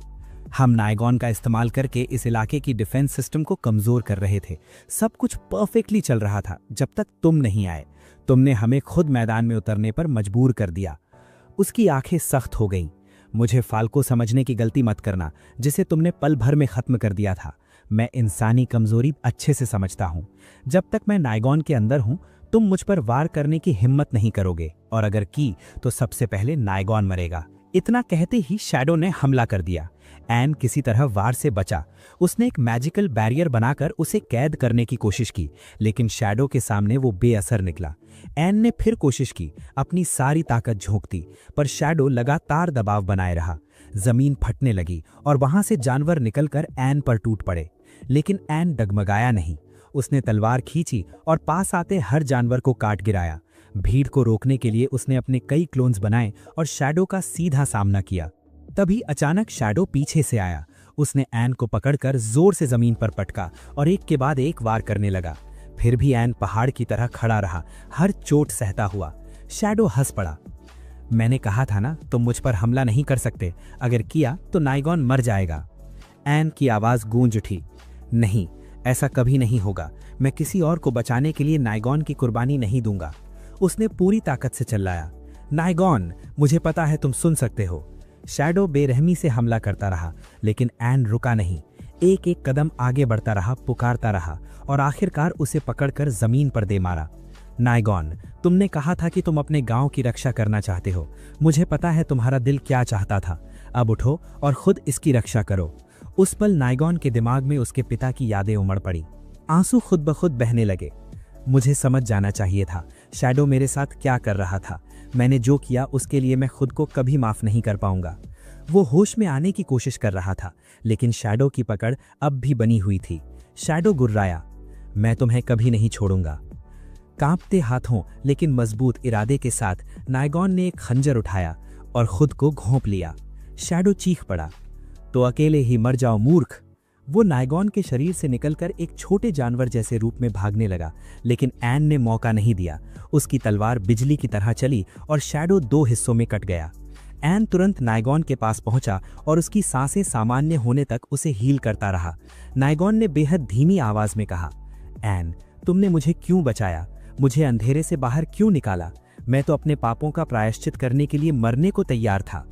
S1: हम नायगॉन का इस्तेमाल करके इस इलाके की डिफेंस सिस्टम को कमजोर कर रहे थे। सब कुछ परफेक्टली चल रहा था जब तक तुम नहीं आए। तुमने हमें खुद मैदान में उतरने पर मजबूर कर दिया। उसकी आंखें सख्त हो गईं। मुझे फाल्को समझने की गलती मत करना, जिसे तुमने पल भर में खत्म कर दिया था। मैं इंसानी कमजोरी अच्छे से समझता हूं। जब तक मैं नायगॉन के अंदर हूं, तुम मुझ पर वार करने की हिम्मत नहीं करोगे, और अगर की तो सबसे पहले नायगॉन मरेगा। इतना कहते ही शैडो ने हमला कर दिया। एन किसी तरह वार से बचा। उसने एक मैजिकल बैरियर बनाकर उसे कैद करने की कोशिश की, लेकिन शैडो के सामने वो बेअसर निकला। एन ने फिर कोशिश की, अपनी सारी ताकत झोंक दी, पर शैडो लगातार दबाव बनाए रहा। जमीन फटने लगी और वहां से जानवर निकलकर एन पर टूट पड़े, लेकिन एन डगमगाया नहीं। उसने तलवार खींची और पास आते हर जानवर को काट गिराया। भीड़ को रोकने के लिए उसने अपने कई क्लोन्स बनाए और शैडो का सीधा सामना किया। तभी अचानक शैडो पीछे से आया। उसने एन को पकड़कर जोर से जमीन पर पटका और एक के बाद एक वार करने लगा। फिर भी एन पहाड़ की तरह खड़ा रहा, हर चोट सहता हुआ। शैडो हंस पड़ा। मैंने कहा था ना, तुम मुझ पर हमला नहीं कर सकते। अगर किया तो नायगॉन मर जाएगा। एन की आवाज गूंज उठी। नहीं, ऐसा कभी नहीं होगा। मैं किसी और को बचाने के लिए नायगॉन की कुर्बानी नहीं दूंगा।
S2: उसने पूरी ताकत से चिल्लाया, नायगॉन, मुझे पता है तुम सुन सकते हो। शैडो बेरहमी से हमला करता रहा, लेकिन एन रुका नहीं। एक एक कदम आगे बढ़ता रहा, पुकारता रहा और आखिरकार उसे पकड़कर जमीन पर दे मारा। नायगॉन, तुमने कहा था कि तुम अपने गांव की रक्षा करना चाहते हो। मुझे पता है तुम्हारा दिल क्या चाहता था। अब उठो और खुद इसकी रक्षा करो। उस पल नायगॉन के दिमाग में उसके पिता की यादें उमड़ पड़ी। आंसू खुद ब खुद बहने लगे। मुझे समझ जाना चाहिए था शैडो मेरे साथ क्या कर रहा था। मैंने जो किया उसके लिए मैं खुद को कभी माफ नहीं कर पाऊंगा। वो होश में आने की कोशिश कर रहा था, लेकिन शैडो की पकड़ अब भी बनी हुई थी। शैडो गुर्राया, मैं तुम्हें कभी नहीं छोड़ूंगा। कांपते हाथों लेकिन मजबूत इरादे के साथ नायगॉन ने एक खंजर उठाया और खुद को घोंप लिया। शैडो चीख पड़ा, तो अकेले ही मर जाओ मूर्ख। वो नायगॉन के शरीर से निकलकर एक छोटे जानवर जैसे रूप में भागने लगा, लेकिन एन ने मौका नहीं दिया। उसकी तलवार बिजली की तरह चली और शैडो 2 हिस्सों में कट गया। एन तुरंत नायगॉन के पास पहुंचा और उसकी सांसें सामान्य होने तक उसे हील करता रहा। नायगॉन ने बेहद धीमी आवाज में कहा, एन, तुमने मुझे क्यों बचाया? मुझे अंधेरे से बाहर क्यों निकाला? मैं तो अपने पापों का प्रायश्चित करने के लिए मरने को तैयार था।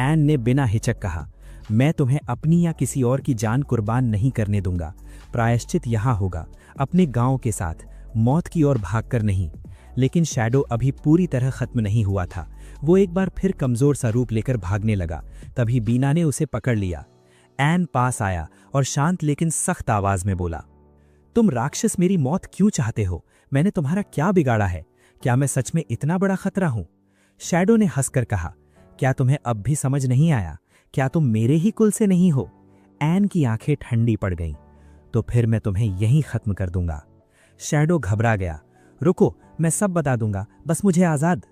S2: एन ने बिना हिचक कहा, मैं तुम्हें अपनी या किसी और की जान कुर्बान नहीं करने दूंगा। प्रायश्चित यहाँ होगा, अपने गांव के साथ, मौत की ओर भागकर नहीं। लेकिन शैडो अभी पूरी तरह खत्म नहीं हुआ था। वो एक बार फिर कमजोर सा रूप लेकर भागने लगा। तभी बीना ने उसे पकड़ लिया। एन पास आया और शांत लेकिन सख्त आवाज में बोला, तुम राक्षस मेरी मौत क्यों चाहते हो? मैंने तुम्हारा क्या बिगाड़ा है? क्या मैं सच में इतना बड़ा खतरा हूं? शैडो ने हंसकर कहा, क्या तुम्हें अब भी समझ नहीं आया? क्या तुम मेरे ही कुल से नहीं हो? एन की आंखें ठंडी पड़ गईं। तो फिर मैं तुम्हें यहीं खत्म कर दूंगा। शैडो घबरा गया। रुको, मैं सब बता दूंगा, बस मुझे आजाद।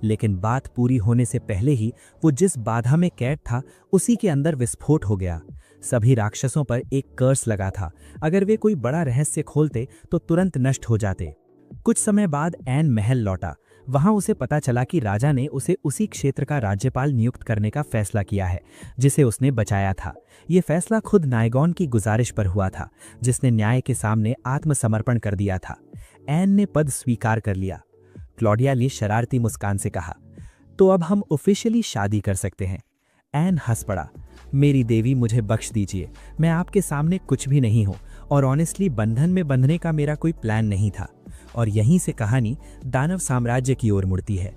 S2: लेकिन बात पूरी होने से पहले ही वो जिस बाधा में कैद था उसी के अंदर विस्फोट हो गया। सभी राक्षसों पर एक कर्स लगा था। अगर वे कोई बड़ा रहस्य खोलते तो तुरंत नष्ट हो जाते। कुछ समय बाद एन महल लौटा। वहां उसे पता चला कि राजा ने उसे उसी क्षेत्र का राज्यपाल नियुक्त करने का फैसला किया है जिसे उसने बचाया था। ये फैसला खुद नायगॉन की गुजारिश पर हुआ था, जिसने न्याय के सामने आत्मसमर्पण कर दिया था। एन ने पद स्वीकार कर लिया। क्लॉडिया ने शरारती मुस्कान से कहा, तो अब हम ऑफिशियली शादी कर सकते हैं। एन हंस पड़ा, मेरी देवी, मुझे बख्श दीजिए। मैं आपके सामने कुछ भी नहीं हूं और ऑनेस्टली बंधन में बंधने का मेरा कोई प्लान नहीं था। और यहीं से कहानी दानव साम्राज्य की ओर मुड़ती है।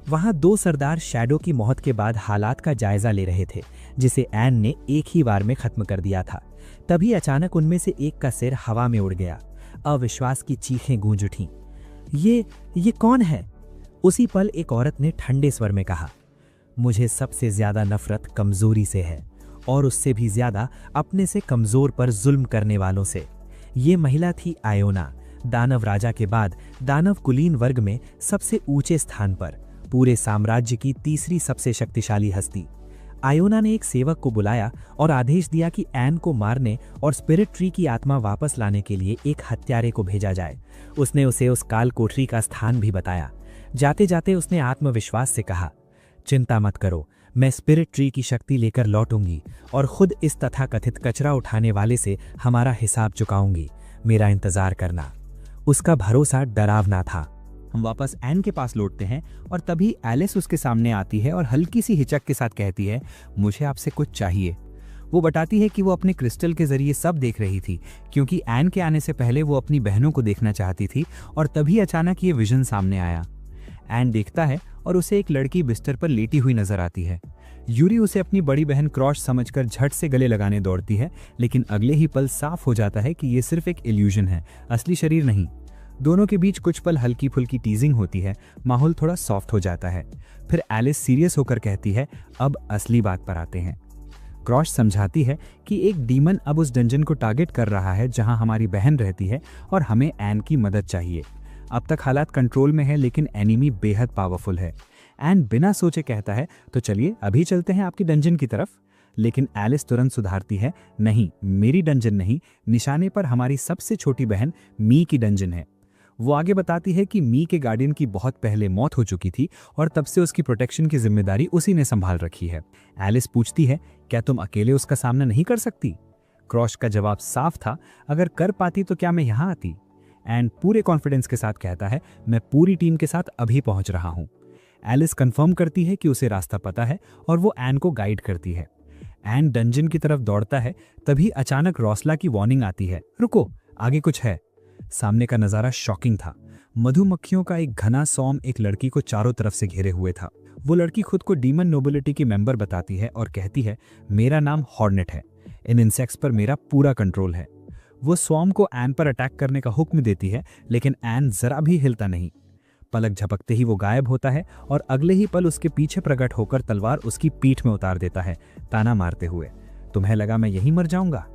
S2: वहां 2 सरदार शैडो की मौत के बाद हालात का जायजा ले रहे थे, जिसे एन ने एक ही बार में खत्म कर दिया था। तभी अचानक उनमें से एक का सिर हवा में उड़ गया। अविश्वास की चीखें गूंज उठीं। ये कौन है? उसी पल एक औरत ने ठंडे स्वर में कहा, मुझे सबसे ज्यादा नफरत कमजोरी से है, और उससे भी ज्यादा अपने से कमजोर पर जुल्म करने वालों से। ये महिला थी आयोना, दानव राजा के बाद दानव कुलीन वर्ग में सबसे ऊंचे स्थान पर, पूरे साम्राज्य की तीसरी सबसे शक्तिशाली हस्ती। आयोना ने एक सेवक को बुलाया और आदेश दिया कि एन को मारने और स्पिरिट ट्री की आत्मा वापस लाने के लिए एक हत्यारे को भेजा जाए। उसने उसे उस काल कोठरी का स्थान भी बताया। जाते जाते उसने आत्मविश्वास से कहा, चिंता मत करो, मैं स्पिरिट ट्री की शक्ति लेकर लौटूंगी और खुद इस तथाकथित कचरा उठाने वाले से हमारा हिसाब चुकाऊंगी। मेरा इंतजार करना। उसका भरोसा डरावना था। हम वापस एन के पास लौटते हैं और तभी एलिस उसके सामने आती है और हल्की सी हिचक के साथ कहती है, मुझे आपसे कुछ चाहिए। वो बताती है कि वो अपने क्रिस्टल के जरिए सब देख रही थी, क्योंकि एन के आने से पहले वो अपनी बहनों को देखना चाहती थी। और तभी अचानक ये विजन सामने आया। एन देखता है और उसे एक लड़की बिस्तर पर लेटी हुई नजर आती है। यूरी उसे अपनी बड़ी बहन क्रॉस समझकर झट से गले लगाने दौड़ती है, लेकिन अगले ही पल साफ हो जाता है कि ये सिर्फ एक इल्यूजन है, असली शरीर नहीं। दोनों के बीच कुछ पल हल्की फुल्की टीजिंग होती है। माहौल थोड़ा सॉफ्ट हो जाता है। फिर एलिस सीरियस होकर कहती है, अब असली बात पर आते हैं। क्रॉस समझाती है कि एक डीमन अब उस डंजन को टारगेट कर रहा है जहां हमारी बहन रहती है और हमें एन की मदद चाहिए। अब तक हालात कंट्रोल में है, लेकिन एनिमी बेहद पावरफुल है। एन बिना सोचे कहता है, तो चलिए अभी चलते हैं आपकी डंजन की तरफ। लेकिन एलिस तुरंत सुधारती है, नहीं, मेरी डंजन नहीं, निशाने पर हमारी सबसे छोटी बहन मी की डंजन है। वो आगे बताती है कि मी के गार्डियन की बहुत पहले मौत हो चुकी थी और तब से उसकी प्रोटेक्शन की जिम्मेदारी उसी ने संभाल रखी है। एलिस पूछती है, क्या तुम अकेले उसका सामना नहीं कर सकती? क्रॉस का जवाब साफ था, अगर कर पाती तो क्या मैं यहाँ आती? एन पूरे कॉन्फिडेंस के साथ कहता है, मैं पूरी टीम के साथ अभी पहुंच रहा हूं। एलिस कंफर्म करती है कि उसे रास्ता पता है और वो एन को गाइड करती है। एन डंजन की तरफ दौड़ता है, तभी अचानक रोसला की वार्निंग आती है, रुको, आगे कुछ है। सामने का नजारा शॉकिंग था। मधुमक्खियों का एक घना सॉम एक लड़की को चारों तरफ से घेरे हुए था। वो लड़की खुद को डीमन नोबिलिटी की मेंबर बताती है और कहती है, मेरा नाम हॉर्नेट है, इन इंसेक्ट्स पर मेरा पूरा कंट्रोल है। वो स्वॉर्म को एन पर अटैक करने का हुक्म देती है, लेकिन एन जरा भी हिलता नहीं। पलक झपकते ही वो गायब होता है और अगले ही पल उसके पीछे प्रकट होकर तलवार उसकी पीठ में उतार देता है, ताना मारते हुए, तुम्हें लगा मैं यहीं मर जाऊंगा?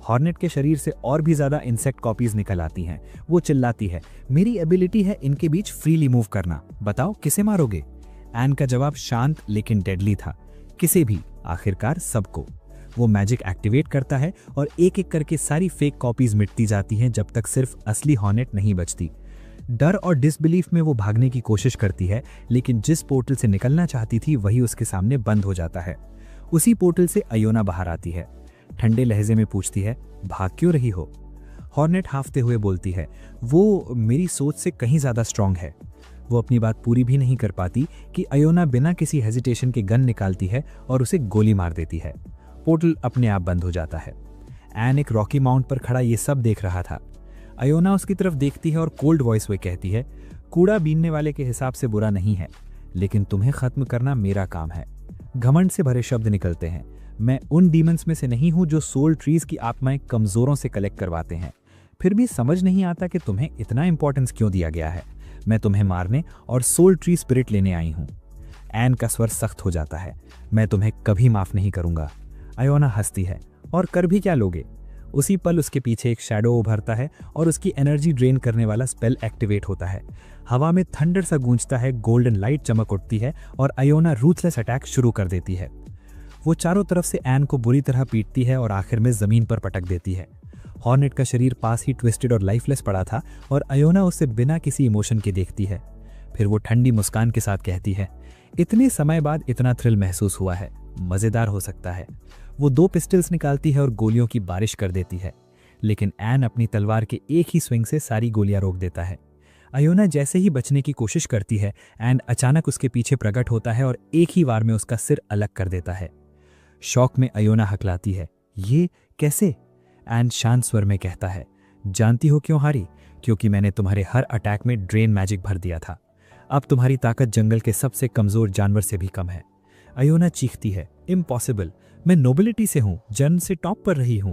S2: हॉर्नेट के शरीर से और भी ज्यादा इंसेक्ट कॉपीज निकल आती हैं। वो चिल्लाती है, मेरी एबिलिटी है इनके बीच फ्रीली मूव करना, बताओ किसे मारोगे? एन का जवाब शांत लेकिन डेडली था, किसे भी, आखिरकार सबको। वो मैजिक एक्टिवेट करता है और एक एक करके सारी फेक कॉपीज मिटती जाती हैं जब तक सिर्फ असली हॉर्नेट नहीं बचती। डर और डिसबिलीफ में वो भागने की कोशिश करती है, लेकिन जिस पोर्टल से निकलना चाहती थी वही उसके सामने बंद हो जाता है। उसी पोर्टल से अयोना बाहर आती है। ठंडे लहजे में पूछती है, भाग क्यों रही हो? हॉर्नेट हाफते हुए बोलती है, वो मेरी सोच से कहीं ज्यादा स्ट्रांग है। वो अपनी बात पूरी भी नहीं कर पाती कि अयोना बिना किसी हेजिटेशन के गन निकालती है और उसे गोली मार देती है। पोर्टल अपने आप बंद हो जाता है। एन एक रॉकी माउंट पर खड़ा ये सब देख रहा था। अयोना उसकी तरफ देखती है और कोल्ड वॉइस में कहती है, कूड़ा बीनने वाले के हिसाब से बुरा नहीं है, लेकिन तुम्हें खत्म करना मेरा काम है। घमंड से भरे शब्द निकलते हैं। मैं उन डीमंस में से नहीं हूं जो सोल ट्रीज की आत्माएं कमजोरों से कलेक्ट करवाते हैं। फिर भी समझ नहीं आता कि तुम्हें इतना इंपॉर्टेंस क्यों दिया गया है। मैं तुम्हें मारने और सोल ट्री स्पिरिट लेने आई हूं। एन का स्वर सख्त हो जाता है, मैं तुम्हें कभी माफ नहीं करूंगा। अयोना हंसती है, और कर भी क्या लोगे? उसी पल उसके पीछे एक शैडो उभरता है और उसकी एनर्जी ड्रेन करने वाला स्पेल एक्टिवेट होता है। हवा में थंडर सा गूंजता है, गोल्डन लाइट चमक उठती है और अयोना रूथलेस अटैक शुरू कर देती है। वो चारों तरफ से एन को बुरी तरह पीटती है और आखिर में जमीन पर पटक देती है। हॉर्नेट का शरीर पास ही ट्विस्टेड और लाइफलेस पड़ा था और अयोना उसे बिना किसी इमोशन के देखती है। फिर वो ठंडी मुस्कान के साथ कहती है, इतने समय बाद इतना थ्रिल महसूस हुआ है, मजेदार हो सकता है। वो 2 पिस्टल्स निकालती है और गोलियों की बारिश कर देती है, लेकिन एन अपनी तलवार के एक ही स्विंग से सारी गोलियां रोक देता है। अयोना जैसे ही बचने की कोशिश करती है, एन अचानक उसके पीछे प्रकट होता है और एक ही वार में उसका सिर अलग कर देता है। शौक में अयोना हकलाती है, ये कैसे? एन शांत स्वर में कहता है, जानती हो क्यों हारी? क्योंकि मैंने तुम्हारे हर अटैक में ड्रेन मैजिक भर दिया था। अब तुम्हारी ताकत जंगल के सबसे कमजोर जानवर से भी कम है। अयोना चीखती है, इम्पॉसिबल, मैं नोबिलिटी से हूं, जन्म से टॉप पर रही हूं।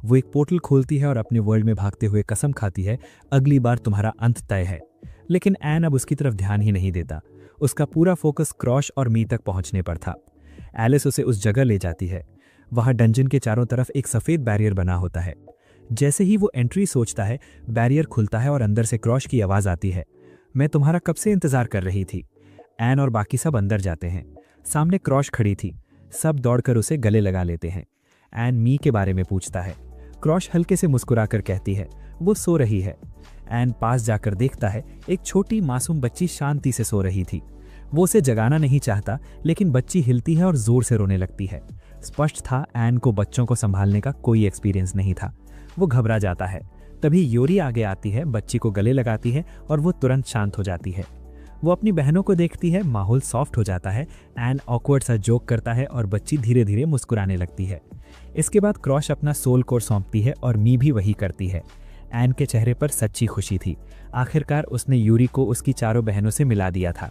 S2: वो एक पोर्टल खोलती है और अपने वर्ल्ड में भागते हुए कसम खाती है, अगली बार तुम्हारा अंत तय है। लेकिन एन अब उसकी तरफ ध्यान ही नहीं देता। उसका पूरा फोकस क्रॉश और मी तक पहुंचने पर था। एलिस उसे उस जगह ले जाती है। वहां डंजन के चारों तरफ एक सफेद बैरियर बना होता है। जैसे ही वो एंट्री सोचता है, बैरियर खुलता है और अंदर से क्रॉश की आवाज आती है, मैं तुम्हारा कब से इंतजार कर रही थी। एन और बाकी सब अंदर जाते हैं। सामने क्रॉश खड़ी थी। सब दौड़कर उसे गले लगा लेते हैं। एन मी के बारे में पूछता है। क्रॉश हल्के से मुस्कुराकर कहती है, वो सो रही है। एन पास जाकर देखता है, एक छोटी मासूम बच्ची शांति से सो रही थी। वो उसे जगाना नहीं चाहता, लेकिन बच्ची हिलती है और जोर से रोने लगती है। स्पष्ट था एन को बच्चों को संभालने का कोई एक्सपीरियंस नहीं था। वो घबरा जाता है। तभी योरी आगे आती है, बच्ची को गले लगाती है और वो तुरंत शांत हो जाती है। वो अपनी बहनों को देखती है, माहौल सॉफ्ट हो जाता है। एन ऑकवर्ड सा जोक करता है और बच्ची धीरे धीरे मुस्कुराने लगती है। इसके बाद क्रॉश अपना सोल कोर सौंपती है और मी भी वही करती है। एन के चेहरे पर सच्ची खुशी थी। आखिरकार उसने यूरी को उसकी चारों बहनों से मिला दिया था।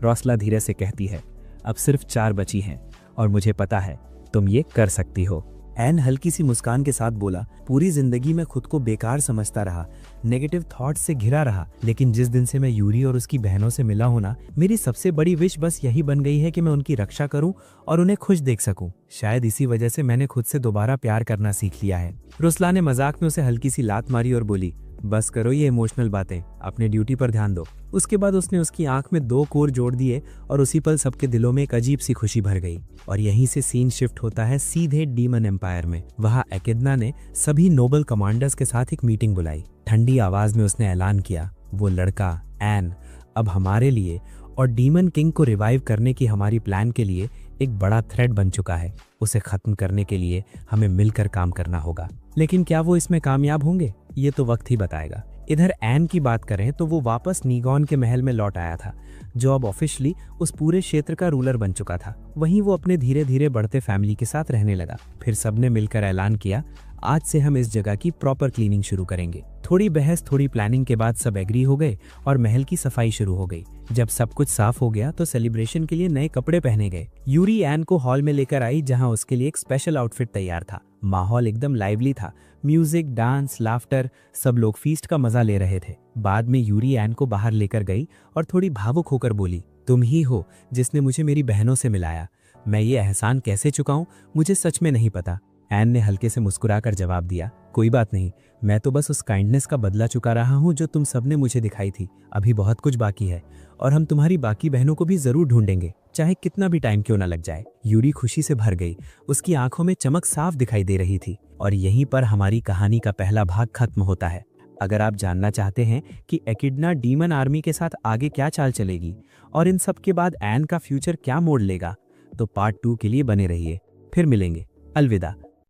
S2: रोसला धीरे से कहती है, अब सिर्फ 4 बची हैं और मुझे पता है तुम ये कर सकती हो।
S1: एन हल्की सी मुस्कान के साथ बोला, पूरी जिंदगी में खुद को बेकार समझता रहा, नेगेटिव थॉट्स से घिरा रहा, लेकिन जिस दिन से मैं यूरी और उसकी बहनों से मिला हूं ना, मेरी सबसे बड़ी विश बस यही बन गई है कि मैं उनकी रक्षा करूं और उन्हें खुश देख सकूं। शायद इसी वजह से मैंने खुद से दोबारा प्यार करना सीख लिया है। रुसला ने मजाक में उसे हल्की सी लात मारी और बोली, बस करो ये इमोशनल बातें, अपने ड्यूटी पर ध्यान दो। उसके बाद उसने उसकी आंख में 2 कोर जोड़ दिए और उसी पल सबके दिलों में एक अजीब सी खुशी भर गई। और यहीं से सीन शिफ्ट होता है सीधे डीमन एम्पायर में। वहां एकेडना ने सभी नोबल कमांडर्स के साथ एक मीटिंग बुलाई। ठंडी आवाज में उसने ऐलान किया, वो लड़का एन अब हमारे लिए और डीमन किंग को रिवाइव करने की हमारी प्लान के लिए एक बड़ा थ्रेट बन चुका है। उसे खत्म करने के लिए हमें मिलकर काम करना होगा। लेकिन क्या वो इसमें कामयाब होंगे, ये तो वक्त ही बताएगा।
S2: इधर एन की बात करें तो वो वापस नीगॉन के महल में लौट आया था, जो अब ऑफिशियली उस पूरे क्षेत्र का रूलर बन चुका था। वहीं वो अपने धीरे धीरे बढ़ते फैमिली के साथ रहने लगा। फिर सबने मिलकर ऐलान किया, आज से हम इस जगह की प्रॉपर क्लीनिंग शुरू करेंगे। थोड़ी बहस, थोड़ी प्लानिंग के बाद सब एग्री हो गए और महल की सफाई शुरू हो गई। जब सब कुछ साफ हो गया तो सेलिब्रेशन के लिए नए कपड़े पहने गए। यूरी एन को हॉल में लेकर आई, जहां उसके लिए एक स्पेशल आउटफिट तैयार था। माहौल एकदम लाइवली था, म्यूजिक, डांस, लाफ्टर, सब लोग फीस्ट का मजा ले रहे थे। बाद में यूरी एन को बाहर लेकर गई और थोड़ी भावुक होकर बोली, तुम ही हो जिसने मुझे मेरी बहनों से मिलाया। मैं ये एहसान कैसे चुकाऊं, मुझे सच में नहीं पता। एन ने हल्के से मुस्कुराकर जवाब दिया, कोई बात नहीं, मैं तो बस उस काइंडनेस का बदला चुका रहा हूँ जो तुम सबने मुझे दिखाई थी। अभी बहुत कुछ बाकी है और हम तुम्हारी बाकी बहनों को भी जरूर ढूंढेंगे, चाहे कितना भी टाइम क्यों ना लग जाए। यूरी खुशी से भर गई, उसकी आंखों में चमक साफ दिखाई दे रही थी। और यहीं पर हमारी कहानी का पहला भाग खत्म होता है। अगर आप जानना चाहते हैं कि एकिडना डीमन आर्मी के साथ आगे क्या चाल चलेगी और इन सब के बाद एन का फ्यूचर क्या मोड़ लेगा, तो पार्ट 2 के लिए बने रहिए। फिर मिलेंगे। अलविदा।